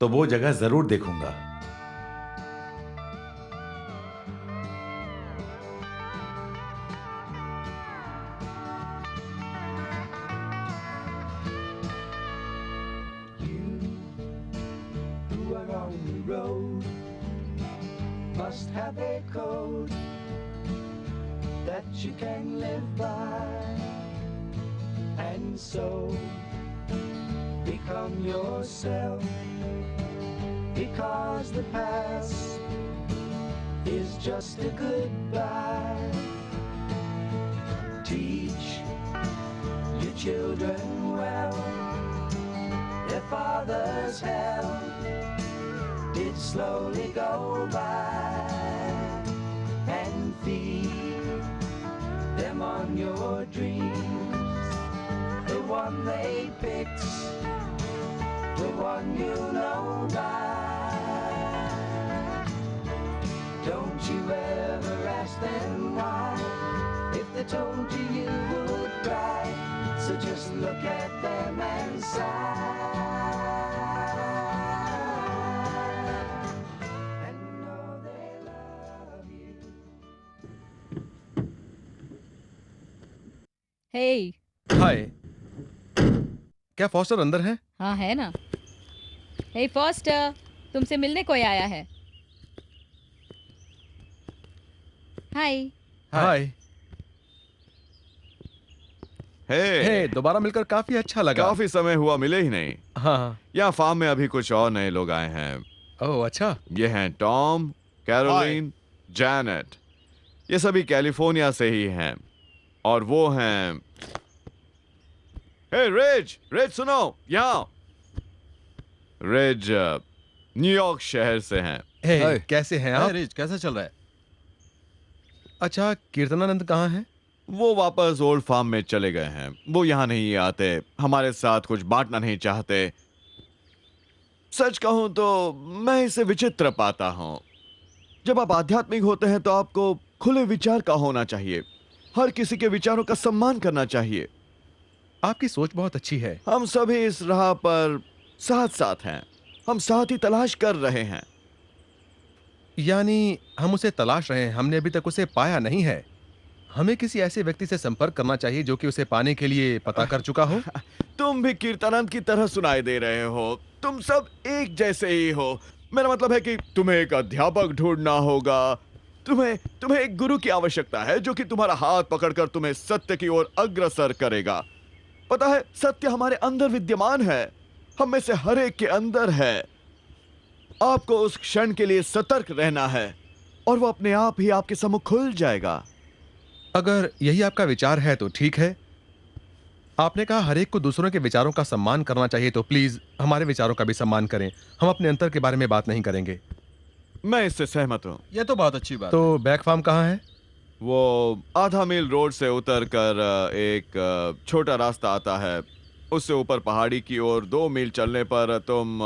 S6: तो वो जगह जरूर देखूंगा।
S3: Must have a code that you can live by, and so become yourself, because the past is just a goodbye. Teach your children well, their father's hell did slowly go by, and feed them on your dreams. The one they picked, the one you know by. Don't you ever ask them why. If they told you, you would cry. So just look at them and sigh.
S14: हे।
S4: हाय। क्या foster अंदर है?
S14: हाँ है ना। हे foster, तुमसे मिलने कोई आया है। हाय।
S4: हाय।
S15: हे,
S4: दोबारा मिलकर काफी अच्छा लगा।
S15: काफी समय हुआ मिले ही नहीं।
S4: हाँ।
S15: यहाँ फार्म में अभी कुछ और नए लोग आए हैं।
S4: ओह अच्छा।
S15: ये हैं टॉम, कैरोलिन, जैनेट। ये सभी कैलिफोर्निया से ही हैं। और वो हैं हे रिज सुनो यहाँ। रिज न्यूयॉर्क शहर से हैं।
S4: हे, कैसे हैं आप?
S10: रिच, कैसा चल रहा है?
S4: अच्छा, कीर्तनानंद कहाँ हैं?
S15: वो वापस ओल्ड फार्म में चले गए हैं। वो यहाँ नहीं आते, हमारे साथ कुछ बांटना नहीं चाहते। सच कहूं तो मैं इसे विचित्र पाता हूं। जब आप आध्यात्मिक होते हैं तो आपको खुले विचार का होना चाहिए। हर किसी के विचारों का सम्मान करना चाहिए।
S4: आपकी सोच बहुत अच्छी है।
S15: हम सभी इस राह पर साथ साथ हैं। हम साथ ही तलाश कर रहे हैं।
S4: यानी हम उसे तलाश रहे हैं, हमने अभी तक उसे पाया नहीं है। हमें किसी ऐसे व्यक्ति से संपर्क करना चाहिए जो कि उसे पाने के लिए पता कर चुका हो।
S15: तुम भी कीर्तनानंद की तरह सुनाई दे रहे हो। तुम सब एक जैसे ही हो। मेरा मतलब है कि तुम्हें एक अध्यापक ढूंढना होगा। तुम्हें एक गुरु की आवश्यकता है जो कि तुम्हारा हाथ पकड़कर तुम्हें सत्य की ओर अग्रसर करेगा। पता है, सत्य हमारे अंदर विद्यमान है। हम में से हर एक के अंदर है। आपको उस क्षण के लिए सतर्क रहना है और वो अपने आप ही आपके सम्मुख खुल जाएगा।
S4: अगर यही आपका विचार है तो ठीक है। आपने कहा हर एक को दूसरों के विचारों का सम्मान करना चाहिए, तो प्लीज हमारे विचारों का भी सम्मान करें। हम अपने अंतर के बारे में बात नहीं करेंगे।
S15: मैं इससे सहमत हूँ।
S10: ये तो बहुत अच्छी बात
S4: तो बैक फार्म कहाँ है?
S15: वो आधा मील रोड से उतर कर एक छोटा रास्ता आता है। उससे ऊपर पहाड़ी की ओर 2 मील चलने पर तुम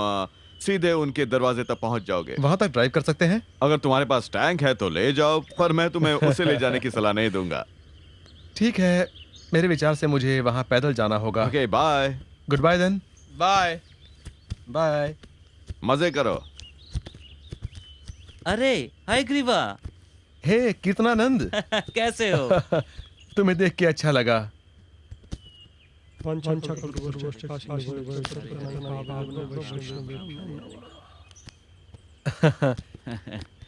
S15: सीधे उनके दरवाजे तक पहुंच जाओगे।
S4: वहां तक ड्राइव कर सकते हैं?
S15: अगर तुम्हारे पास टैंक है तो ले जाओ, पर मैं तुम्हें उसे ले जाने की सलाह नहीं दूंगा।
S4: ठीक है, मेरे विचार से मुझे वहां पैदल जाना होगा।
S15: Okay, bye.
S4: Good bye then.
S10: Bye bye.
S15: मजे करो।
S7: अरे हाय ग्रीवा।
S4: हे कीर्तनानंद।
S7: कैसे हो?
S4: तुम्हें देख के अच्छा लगा।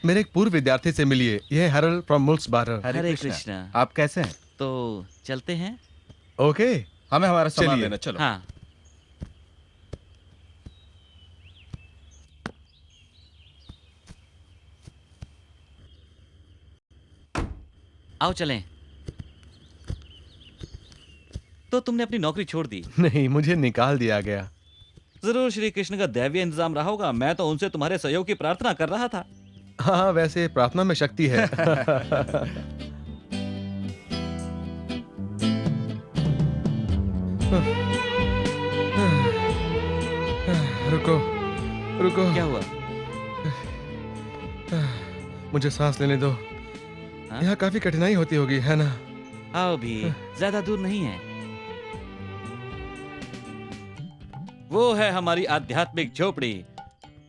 S4: मेरे एक पूर्व विद्यार्थी से मिलिए। यह है हैरल्ड फ्रॉम मुल्क्स बारर।
S7: हरे कृष्णा।
S10: आप कैसे हैं?
S7: तो चलते हैं।
S4: ओके,
S10: हमें हमारा सामान
S4: चलिए।
S10: लेना, चलो।
S7: हाँ। आओ चलें। तो तुमने अपनी नौकरी छोड़ दी?
S4: नहीं, मुझे निकाल दिया गया।
S7: जरूर श्री कृष्ण का दैवीय इंतजाम रहा होगा। मैं तो उनसे तुम्हारे सहयोग की प्रार्थना कर रहा था।
S4: हाँ, वैसे प्रार्थना में शक्ति है। रुको रुको।
S7: क्या हुआ?
S4: मुझे सांस लेने दो। यहाँ काफी कठिनाई होती होगी, है ना?
S7: आओ भी, ज्यादा दूर नहीं है। वो है हमारी आध्यात्मिक झोपड़ी।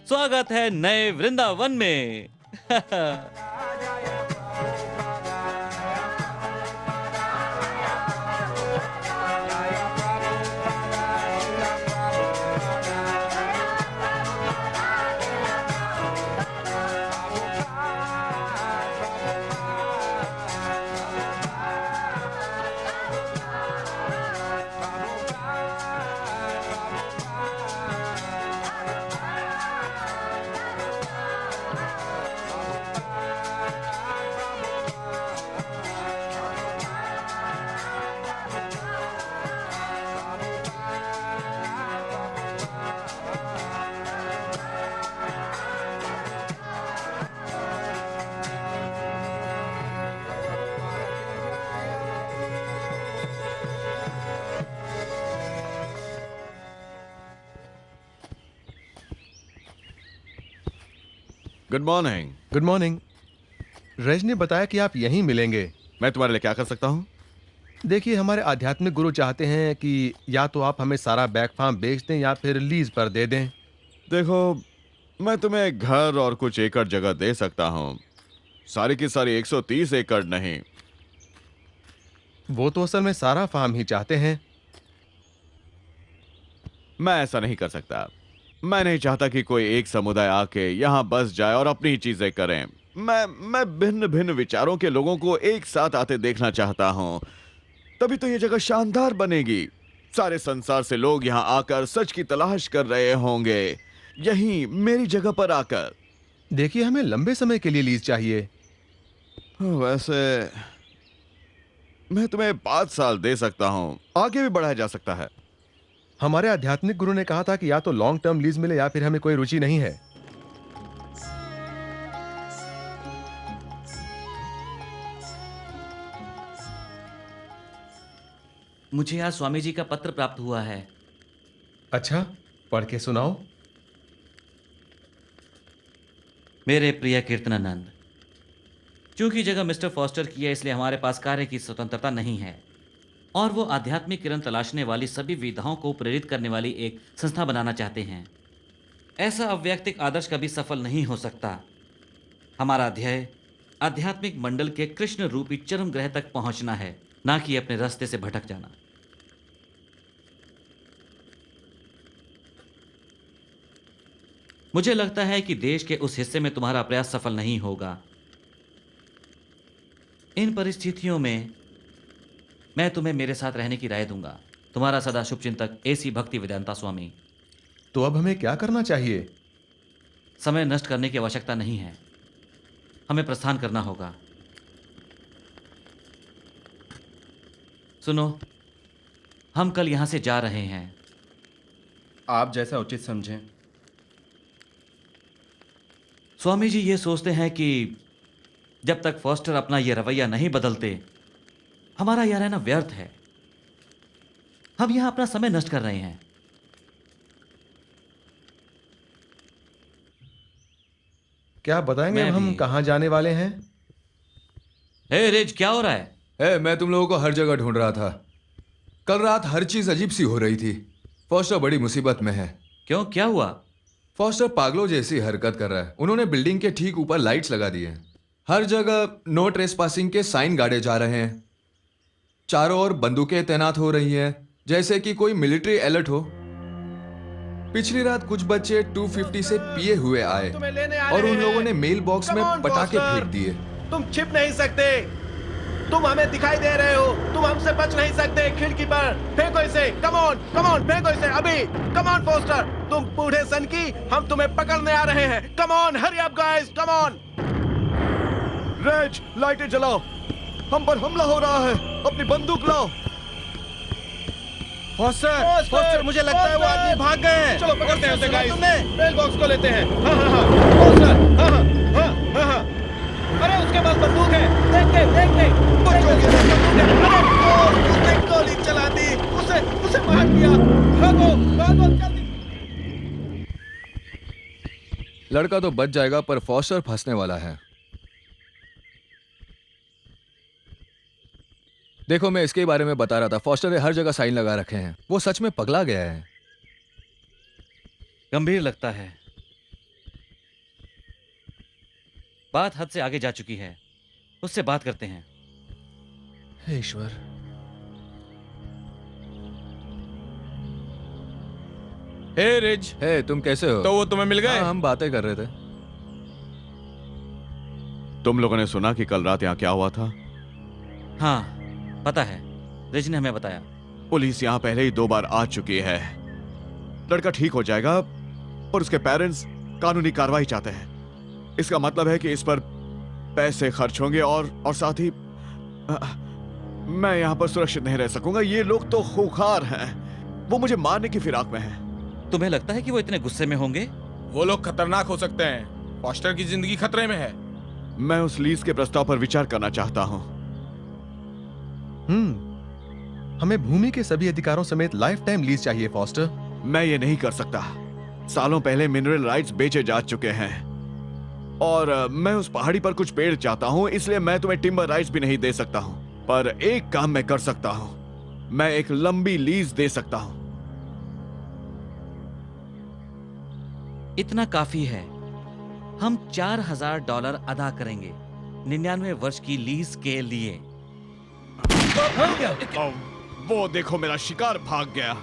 S7: स्वागत है नए वृंदावन में।
S15: Good morning.
S4: Good morning. रज ने बताया कि आप यहीं मिलेंगे।
S15: मैं तुम्हारे लिए क्या कर सकता हूँ?
S4: देखिए, हमारे आध्यात्मिक गुरु चाहते हैं कि या तो आप हमें सारा बैक फार्म बेच दें या फिर लीज पर दे दें।
S15: देखो, मैं तुम्हें एक घर और कुछ एकड़ जगह दे सकता हूँ। सारी की सारी 130 एकड़ नहीं।
S4: वो तो असल में सारा फार्म ही चाहते हैं।
S15: मैं ऐसा नहीं कर सकता। मैं नहीं चाहता कि कोई एक समुदाय आके यहाँ बस जाए और अपनी चीजें करें। मैं भिन्न भिन्न विचारों के लोगों को एक साथ आते देखना चाहता हूँ। तभी तो ये जगह शानदार बनेगी। सारे संसार से लोग यहाँ आकर सच की तलाश कर रहे होंगे, यहीं मेरी जगह पर आकर।
S4: देखिए, हमें लंबे समय के लिए लीज चाहिए।
S15: वैसे मैं तुम्हें 5 साल दे सकता हूँ, आगे भी बढ़ाया जा सकता है।
S4: हमारे आध्यात्मिक गुरु ने कहा था कि या तो लॉन्ग टर्म लीज मिले या फिर हमें कोई रुचि नहीं है।
S7: मुझे आज स्वामी जी का पत्र प्राप्त हुआ है।
S4: अच्छा, पढ़ के सुनाओ।
S7: मेरे प्रिय कीर्तनानंद, चूंकि जगह मिस्टर फॉस्टर की है, इसलिए हमारे पास कार्य की स्वतंत्रता नहीं है और वो आध्यात्मिक किरण तलाशने वाली सभी विधाओं को प्रेरित करने वाली एक संस्था बनाना चाहते हैं। ऐसा अव्यक्तिक आदर्श कभी सफल नहीं हो सकता। हमारा ध्येय आध्यात्मिक मंडल के कृष्ण रूपी चरम ग्रह तक पहुंचना है, ना कि अपने रास्ते से भटक जाना। मुझे लगता है कि देश के उस हिस्से में तुम्हारा प्रयास सफल नहीं होगा। इन परिस्थितियों में मैं तुम्हें मेरे साथ रहने की राय दूंगा। तुम्हारा सदा शुभचिंतक AC भक्ति वेदांता स्वामी।
S4: तो अब हमें क्या करना चाहिए?
S7: समय नष्ट करने की आवश्यकता नहीं है, हमें प्रस्थान करना होगा। सुनो, हम कल यहां से जा रहे हैं।
S16: आप जैसा उचित समझें।
S7: स्वामी जी ये सोचते हैं कि जब तक फॉस्टर अपना यह रवैया नहीं बदलते, हमारा यह रहना व्यर्थ है। हम यहां अपना समय नष्ट कर रहे हैं।
S4: क्या बताएंगे हम कहां जाने वाले हैं?
S13: हे रिज, क्या हो रहा है?
S12: मैं तुम लोगों को हर जगह ढूंढ रहा था। कल रात हर चीज अजीब सी हो रही थी। फॉस्टर बड़ी मुसीबत में है।
S13: क्यों, क्या हुआ?
S12: फॉस्टर पागलों जैसी हरकत कर रहा है। उन्होंने बिल्डिंग के ठीक ऊपर लाइट्स लगा दी हैं। हर जगह नो ट्रेसपासिंग के साइन गाड़े जा रहे हैं। चारों ओर बंदूकें तैनात हो रही हैं, जैसे कि कोई मिलिट्री अलर्ट हो। पिछली रात कुछ बच्चे 250 से पिए हुए आए और उन लोगों ने मेल बॉक्स में पटाखे फेंक दिए।
S17: तुम छिप नहीं सकते, तुम हमें दिखाई दे रहे हो, तुम हमसे बच नहीं सकते। खिड़की पर फेंको इसे, कम ऑन फेंको इसे अभी। कम ऑन फोस्टर, तुम बूढ़े सन की, हम तुम्हें पकड़ने आ रहे हैं। Come on, hurry up guys, come on.
S15: रेज, लाइटें जलाओ, हम पर हमला हो रहा है, अपनी बंदूक लाओ।
S17: फोस्टर, मुझे लगता है वो आदमी भाग गए हैं। चलो पकड़ते हैं उसे गाइस, मेल बॉक्स को लेते हैं। हाँ, फोस्टर, हाँ। अरे उसके पास बंदूक है, देख उसने गोली चला दी, उसे मार दिया। भागो जल्दी।
S12: लड़का तो बच जाएगा, पर फॉस्टर फंसने वाला है। देखो, मैं इसके बारे में बता रहा था। फॉस्टर ने हर जगह साइन लगा रखे हैं। वो सच में पगला गया है।
S7: गंभीर लगता है। बात हद से आगे जा चुकी है, उससे बात करते हैं।
S12: हे ईश्वर।
S16: हे रिज,
S12: तुम कैसे हो?
S16: तो वो तुम्हें मिल गए?
S12: हम बातें कर रहे थे।
S15: तुम लोगों ने सुना कि कल रात यहाँ क्या हुआ था?
S7: हाँ, पता है, रिज ने हमें बताया।
S15: पुलिस यहाँ पहले ही 2 बार आ चुकी है। लड़का ठीक हो जाएगा, पर उसके पेरेंट्स कानूनी कार्रवाई चाहते हैं। इसका मतलब है कि इस पर पैसे खर्च होंगे और साथ ही मैं यहाँ पर सुरक्षित नहीं रह सकूंगा। ये लोग तो खूंखार हैं, वो मुझे मारने की फिराक में हैं।
S7: तुम्हें लगता है कि वो इतने गुस्से में होंगे?
S16: वो लोग खतरनाक हो सकते हैं। फॉस्टर की जिंदगी खतरे में है।
S15: मैं उस लीज के प्रस्ताव पर विचार करना चाहता हूँ।
S4: हमें भूमि के सभी अधिकारों समेत लाइफ टाइम लीज चाहिए फॉस्टर।
S15: मैं ये नहीं कर सकता। सालों पहले मिनरल राइट्स बेचे जा चुके हैं और मैं उस पहाड़ी पर कुछ पेड़ चाहता हूं, इसलिए मैं तुम्हें टिम्बर राइट्स भी नहीं दे सकता हूं। पर एक काम मैं कर सकता हूं, मैं एक लंबी लीज दे सकता हूं।
S7: इतना काफी है। हम $4000 अदा करेंगे 99 वर्ष की लीज के लिए।
S15: वो देखो, मेरा शिकार भाग गया।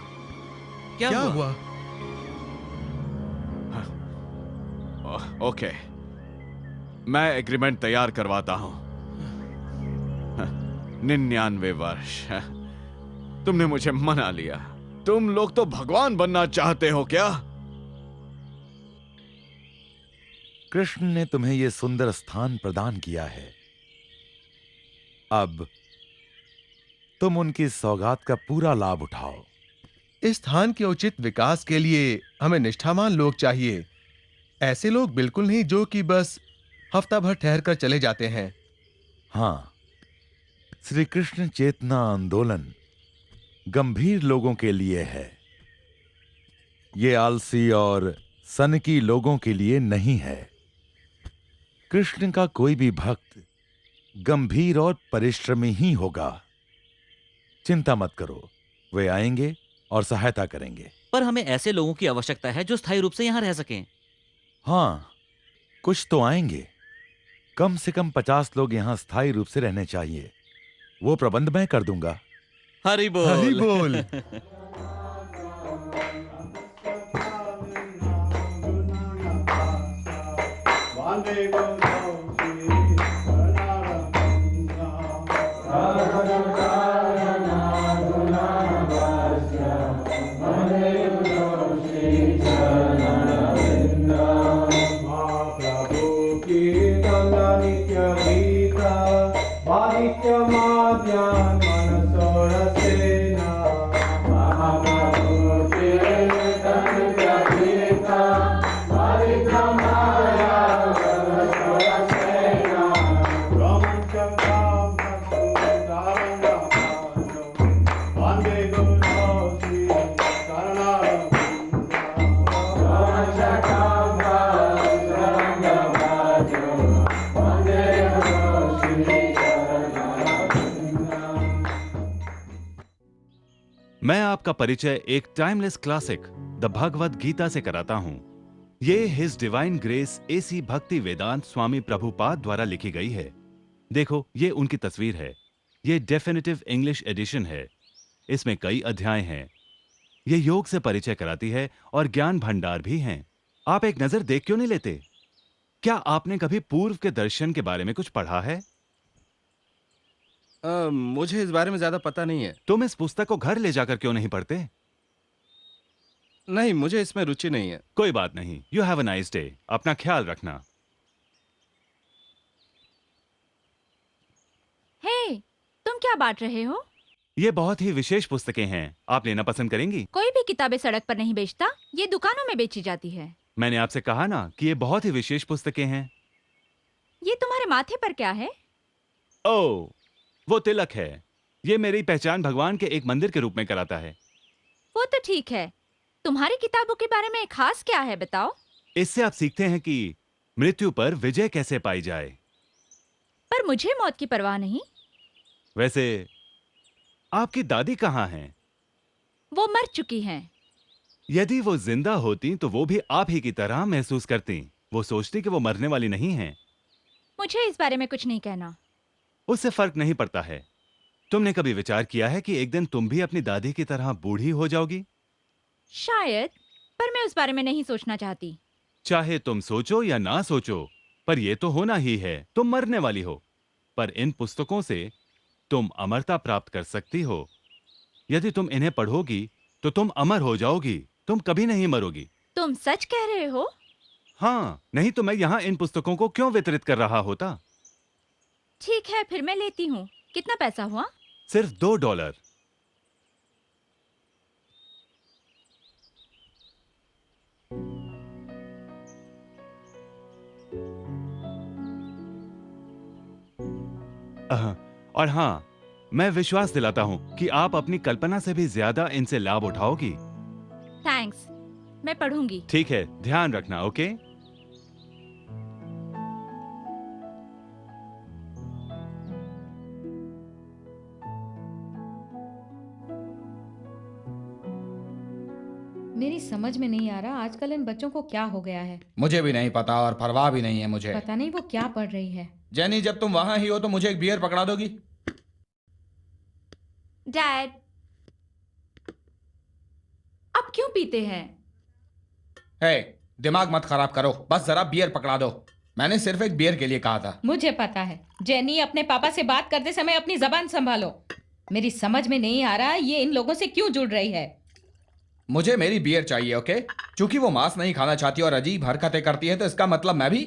S7: क्या हुआ?
S15: ओके, मैं एग्रीमेंट तैयार करवाता हूं। 99 वर्ष, तुमने मुझे मना लिया। तुम लोग तो भगवान बनना चाहते हो क्या?
S6: कृष्ण ने तुम्हें यह सुंदर स्थान प्रदान किया है। अब तुम उनकी सौगात का पूरा लाभ उठाओ।
S4: इस स्थान के उचित विकास के लिए हमें निष्ठावान लोग चाहिए। ऐसे लोग बिल्कुल नहीं जो कि बस हफ्ता भर ठहर कर चले जाते हैं।
S6: हां, श्री कृष्ण चेतना आंदोलन गंभीर लोगों के लिए है। ये आलसी और सनकी लोगों के लिए नहीं है। कृष्ण का कोई भी भक्त गंभीर और परिश्रमी ही होगा। चिंता मत करो, वे आएंगे और सहायता करेंगे।
S7: पर हमें ऐसे लोगों की आवश्यकता है जो स्थायी रूप से यहाँ रह सकें।
S6: हां, कुछ तो आएंगे। कम से कम 50 लोग यहां स्थायी रूप से रहने चाहिए। वो प्रबंध मैं कर दूंगा।
S7: हरि बोल।
S4: हरि बोल।
S18: मैं आपका परिचय एक timeless classic the Bhagavad Gita से कराता हूं। ये हिज डिवाइन ग्रेस एसी भक्ति वेदांत स्वामी प्रभुपाद द्वारा लिखी गई है। देखो, ये उनकी तस्वीर है। ये डेफिनेटिव इंग्लिश एडिशन है। इसमें कई अध्याय हैं। ये योग से परिचय कराती है और ज्ञान भंडार भी हैं। आप एक नजर देख क्यों नहीं लेते? क्या आपने कभी पूर्व के दर्शन के बारे में कुछ पढ़ा है?
S16: मुझे इस बारे में ज्यादा पता नहीं है।
S18: तुम इस पुस्तक को घर ले जाकर क्यों नहीं पढ़ते?
S16: नहीं, मुझे इसमें रुचि नहीं है।
S18: कोई बात नहीं। You have a nice day. अपना ख्याल रखना।
S5: हे, तुम क्या बांट रहे हो?
S18: ये बहुत ही विशेष पुस्तकें हैं। आप लेना पसंद करेंगी?
S5: कोई भी किताबें सड़क पर नहीं बेचता, ये दुकानों में बेची जाती है।
S18: मैंने आपसे कहा ना कि ये बहुत ही विशेष पुस्तकें हैं।
S5: ये तुम्हारे माथे पर क्या है?
S18: ओह, वो तिलक है। ये मेरी पहचान भगवान के एक मंदिर के रूप में कराता है।
S5: वो तो ठीक है, तुम्हारी किताबों के बारे में खास क्या है, बताओ।
S18: इससे आप सीखते हैं कि मृत्यु पर विजय कैसे पाई जाए।
S5: पर मुझे मौत की परवाह नहीं।
S18: वैसे आपकी दादी कहाँ हैं?
S5: वो मर चुकी हैं।
S18: यदि वो जिंदा होती तो वो भी आप ही की तरह महसूस करती। वो सोचती कि वो मरने वाली नहीं है।
S5: मुझे इस बारे में कुछ नहीं कहना।
S18: उससे फर्क नहीं पड़ता है। तुमने कभी विचार किया है कि एक दिन तुम भी अपनी दादी की तरह बूढ़ी हो जाओगी?
S5: शायद, पर मैं उस बारे में नहीं सोचना चाहती।
S18: चाहे तुम सोचो या ना सोचो, पर यह तो होना ही है। तुम मरने वाली हो। पर इन पुस्तकों से तुम अमरता प्राप्त कर सकती हो। यदि तुम इन्हें पढ़ोगी तो तुम अमर हो जाओगी। तुम कभी नहीं मरोगी।
S5: तुम सच कह रहे हो?
S18: हाँ, नहीं तो मैं यहाँ इन पुस्तकों को क्यों वितरित कर रहा होता?
S5: ठीक है, फिर मैं लेती हूँ। कितना पैसा हुआ?
S18: सिर्फ $2। और हाँ, मैं विश्वास दिलाता हूं कि आप अपनी कल्पना से भी ज्यादा इनसे लाभ उठाओगी।
S5: थैंक्स, मैं पढ़ूंगी।
S18: ठीक है, ध्यान रखना। ओके।
S14: मेरी समझ में नहीं आ रहा आजकल इन बच्चों को क्या हो गया है।
S11: मुझे भी नहीं पता और परवाह भी नहीं है मुझे।
S14: पता नहीं वो क्या पढ़ रही है।
S11: जेनी, जब तुम वहां ही हो तो मुझे एक बियर पकड़ा दोगी?
S5: डैड, अब क्यों पीते हैं?
S11: हे, दिमाग मत खराब करो। बस जरा बियर पकड़ा दो। मैंने सिर्फ एक बियर के लिए कहा था।
S14: मुझे पता है। जेनी, अपने पापा से बात करते समय अपनी जबान संभालो। मेरी समझ में नहीं आ रहा ये इन लोगों से क्यों जुड़ रही है।
S11: मुझे मेरी बियर चाहिए, ओके? क्योंकि वो मांस नहीं खाना चाहती और अजीब हरकतें करती है, तो इसका मतलब मैं भी,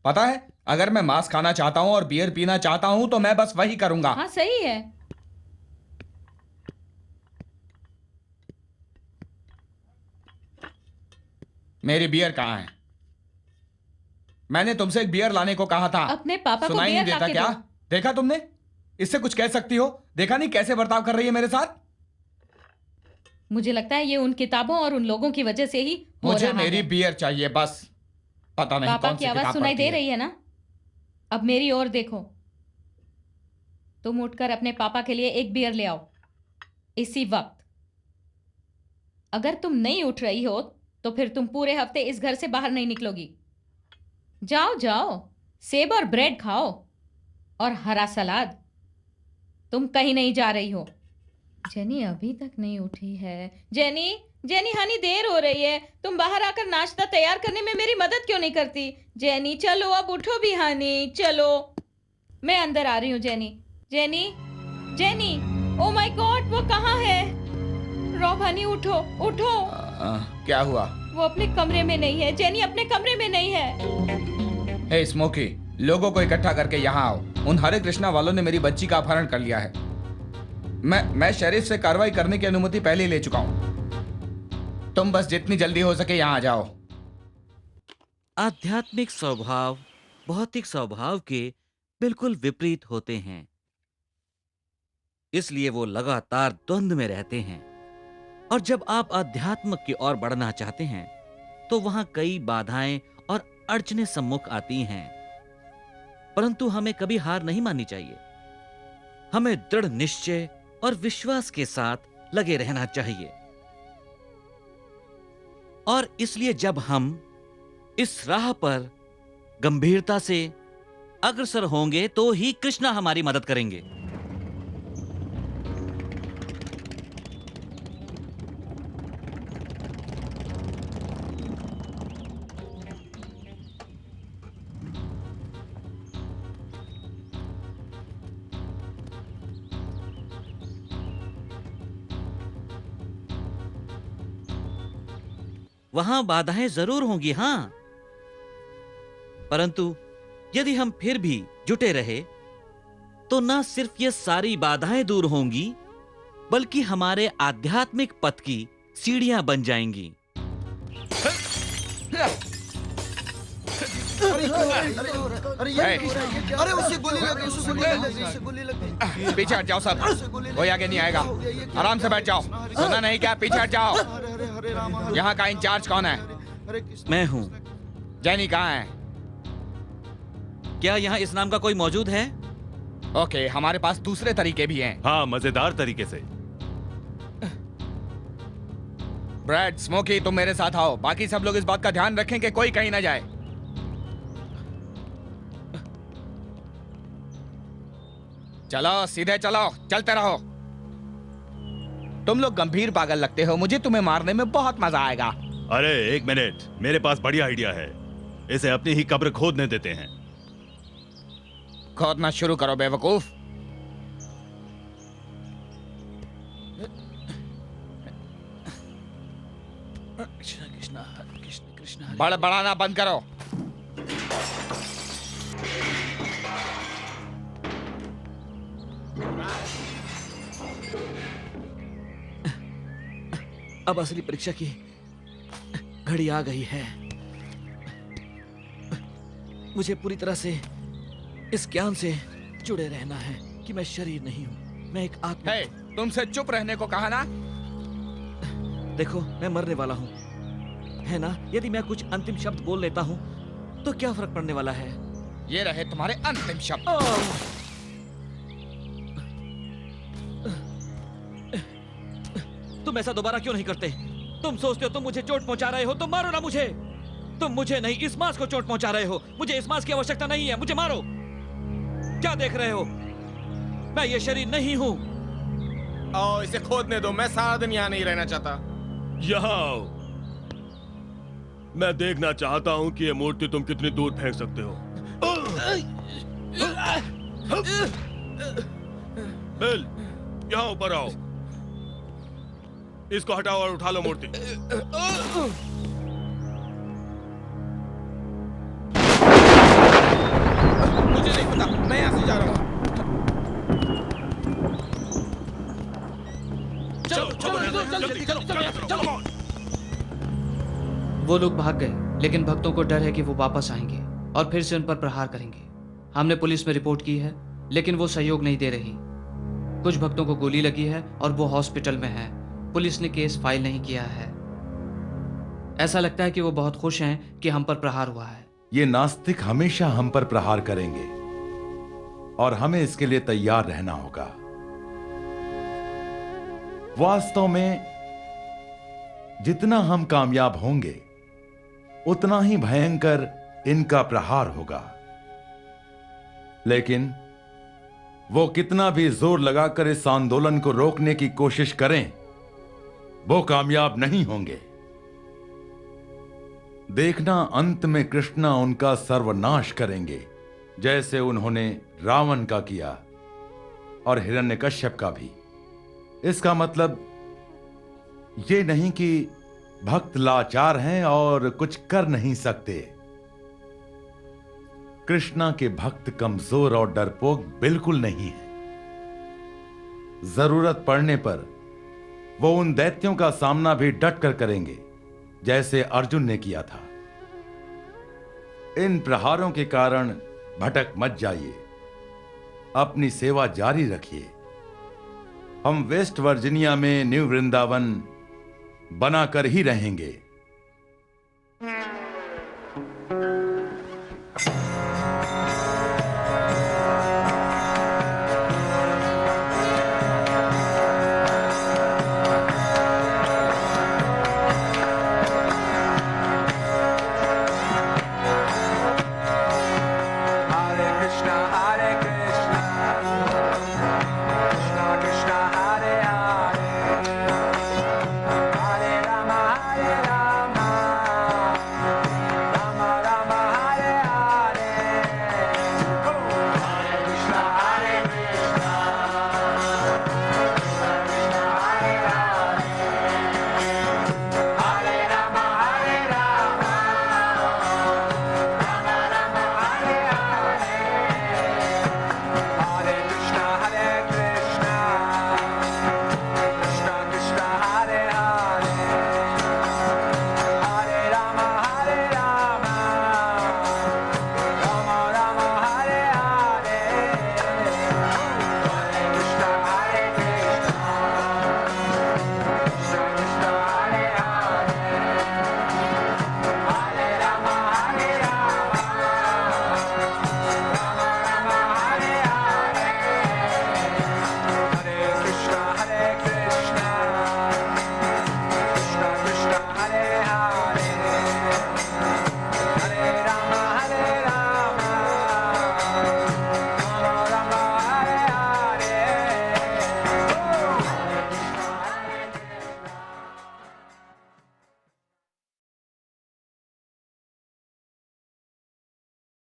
S11: पता है, अगर मैं मांस खाना चाहता हूं और बियर पीना चाहता हूं तो मैं बस वही करूंगा।
S14: हाँ सही है।
S11: मेरी बियर कहाँ है? मैंने तुमसे एक बियर लाने को कहा था।
S14: अपने पापा को
S11: सुनाई
S14: बियर
S11: नहीं देता
S14: लाके
S11: क्या?
S14: दो।
S11: देखा तुमने? इससे कुछ कह सकती हो? देखा नहीं कैसे बर्ताव कर रही है मेरे साथ?
S14: मुझे लगता है ये उन किताबों और उन लोगों की वजह से ही हो
S11: मुझे
S14: रहा
S11: मेरी
S14: है।
S11: बियर चाहिए बस। पता नहीं
S14: पापा
S11: कौन
S14: की
S11: सी
S14: आवाज
S11: किताब
S14: सुनाई
S11: पढ़ती
S14: दे
S11: है।
S14: रही है ना? अब मेरी ओर देखो। तुम उठकर अपने पापा के लिए एक बियर ले आओ इसी वक्त। अगर तुम नहीं उठ रही हो तो फिर तुम पूरे हफ्ते इस घर से बाहर नहीं निकलोगी। जाओ जाओ, सेब और ब्रेड खाओ और हरा सलाद। तुम कहीं नहीं जा रही हो। जेनी अभी तक नहीं उठी है। जेनी, जेनी हनी, देर हो रही है। तुम बाहर आकर नाश्ता तैयार करने में मेरी मदद क्यों नहीं करती? जेनी चलो, अब उठो भी हनी, चलो। मैं अंदर आ रही हूँ jenny. Jenny, jenny, oh my God, वो कहाँ है? रॉब हनी उठो, उठो।
S11: क्या हुआ?
S14: वो अपने कमरे में नहीं है। जेनी अपने कमरे में नहीं है।
S11: हे स्मोकी, लोगों को इकट्ठा करके यहाँ आओ। उन हरे कृष्णा वालों ने मेरी बच्ची का अपहरण कर लिया है। मैं शेरिफ से कार्रवाई करने की अनुमति पहले ही ले चुका हूं। तुम बस जितनी जल्दी हो सके यहाँ आ जाओ।
S7: आध्यात्मिक स्वभाव भौतिक स्वभाव के बिल्कुल विपरीत होते हैं, इसलिए वो लगातार द्वंद्व में रहते हैं। और जब आप आध्यात्म की ओर बढ़ना चाहते हैं तो वहां कई बाधाएं और अड़चनें सम्मुख आती हैं, परंतु हमें कभी हार नहीं माननी चाहिए। हमें दृढ़ निश्चय और विश्वास के साथ लगे रहना चाहिए। और इसलिए जब हम इस राह पर गंभीरता से अग्रसर होंगे तो ही कृष्णा हमारी मदद करेंगे। वहां बाधाएं जरूर होंगी, हां, परंतु यदि हम फिर भी जुटे रहे तो न सिर्फ ये सारी बाधाएं दूर होंगी बल्कि हमारे आध्यात्मिक पथ की सीढ़ियां बन जाएंगी।
S11: अरे उसे गोली लग गई, उसे गोली लग गई। पीछे हट जाओ सब, कोई आगे नहीं आएगा। आराम से बैठ जाओ। सुना नहीं क्या? पीछे हट जाओ। यहाँ का इंचार्ज कौन है?
S7: मैं हूं।
S11: जैनी कहाँ है?
S7: क्या यहाँ इस नाम का कोई मौजूद है?
S11: ओके, हमारे पास दूसरे तरीके भी हैं।
S18: हाँ, मजेदार तरीके से।
S11: ब्रैड, स्मोकी, तुम मेरे साथ आओ। बाकी सब लोग इस बात का ध्यान रखें कि कोई कहीं ना जाए। चलो, सीधे चलो, चलते रहो। तुम लोग गंभीर पागल लगते हो। मुझे तुम्हें मारने में बहुत मजा आएगा।
S18: अरे एक मिनट, मेरे पास बढ़िया आइडिया है। इसे अपनी ही कब्र खोदने देते हैं।
S11: खोदना शुरू करो बेवकूफ।
S7: कृष्णा कृष्णा कृष्ण कृष्णा।
S11: बड़बड़ाना बंद करो।
S7: अब असली परीक्षा की घड़ी आ गई है। मुझे पूरी तरह से इस ज्ञान से जुड़े रहना है कि मैं शरीर नहीं हूं, मैं एक आत्मा।
S11: हे, तुमसे चुप रहने को कहा ना?
S7: देखो, मैं मरने वाला हूं, है ना? यदि मैं कुछ अंतिम शब्द बोल लेता हूं तो क्या फर्क पड़ने वाला है?
S11: ये रहे तुम्हारे अंतिम शब्द।
S7: तुम ऐसा दोबारा क्यों नहीं करते? तुम सोचते हो तुम मुझे चोट पहुंचा रहे हो तो मारो ना मुझे। तुम मुझे नहीं, इस मांस को चोट पहुंचा रहे हो। मुझे इस मांस की आवश्यकता नहीं है, मुझे मारो। क्या देख रहे हो? मैं ये शरीर नहीं हूं।
S16: आओ, इसे खोदने दो। मैं सारा दिन यहाँ नहीं रहना चाहता।
S10: यहाँ आओ। मैं देखना चाहता हूँ कि ये मूर्ति तुम कितनी दूर फेंक सकते हो। बिल,
S15: यहाँ ऊपर आओ। इसको हटाओ और उठा लो मूर्ति।
S16: मुझे नहीं पता, मैं यहाँ से जा रहा हूँ। चलो।
S13: वो लोग भाग गए, लेकिन भक्तों को डर है कि वो वापस आएंगे और फिर से उन पर प्रहार करेंगे। हमने पुलिस में रिपोर्ट की है, लेकिन वो सहयोग नहीं दे रही। कुछ भक्तों को गोली लगी है और वो हॉस्पिटल में है। पुलिस ने केस फाइल नहीं किया है। ऐसा लगता है कि वो बहुत खुश हैं कि हम पर प्रहार हुआ है।
S6: ये नास्तिक हमेशा हम पर प्रहार करेंगे और हमें इसके लिए तैयार रहना होगा। वास्तव में जितना हम कामयाब होंगे उतना ही भयंकर इनका प्रहार होगा। लेकिन वो कितना भी जोर लगाकर इस आंदोलन को रोकने की कोशिश करें, वो कामयाब नहीं होंगे। देखना, अंत में कृष्णा उनका सर्वनाश करेंगे, जैसे उन्होंने रावण का किया और हिरण्यकश्यप का भी। इसका मतलब ये नहीं कि भक्त लाचार हैं और कुछ कर नहीं सकते। कृष्णा के भक्त कमजोर और डरपोक बिल्कुल नहीं है। जरूरत पड़ने पर वो उन दैत्यों का सामना भी डट कर करेंगे, जैसे अर्जुन ने किया था। इन प्रहारों के कारण भटक मत जाइए, अपनी सेवा जारी रखिए। हम वेस्ट वर्जीनिया में न्यू वृंदावन बनाकर ही रहेंगे।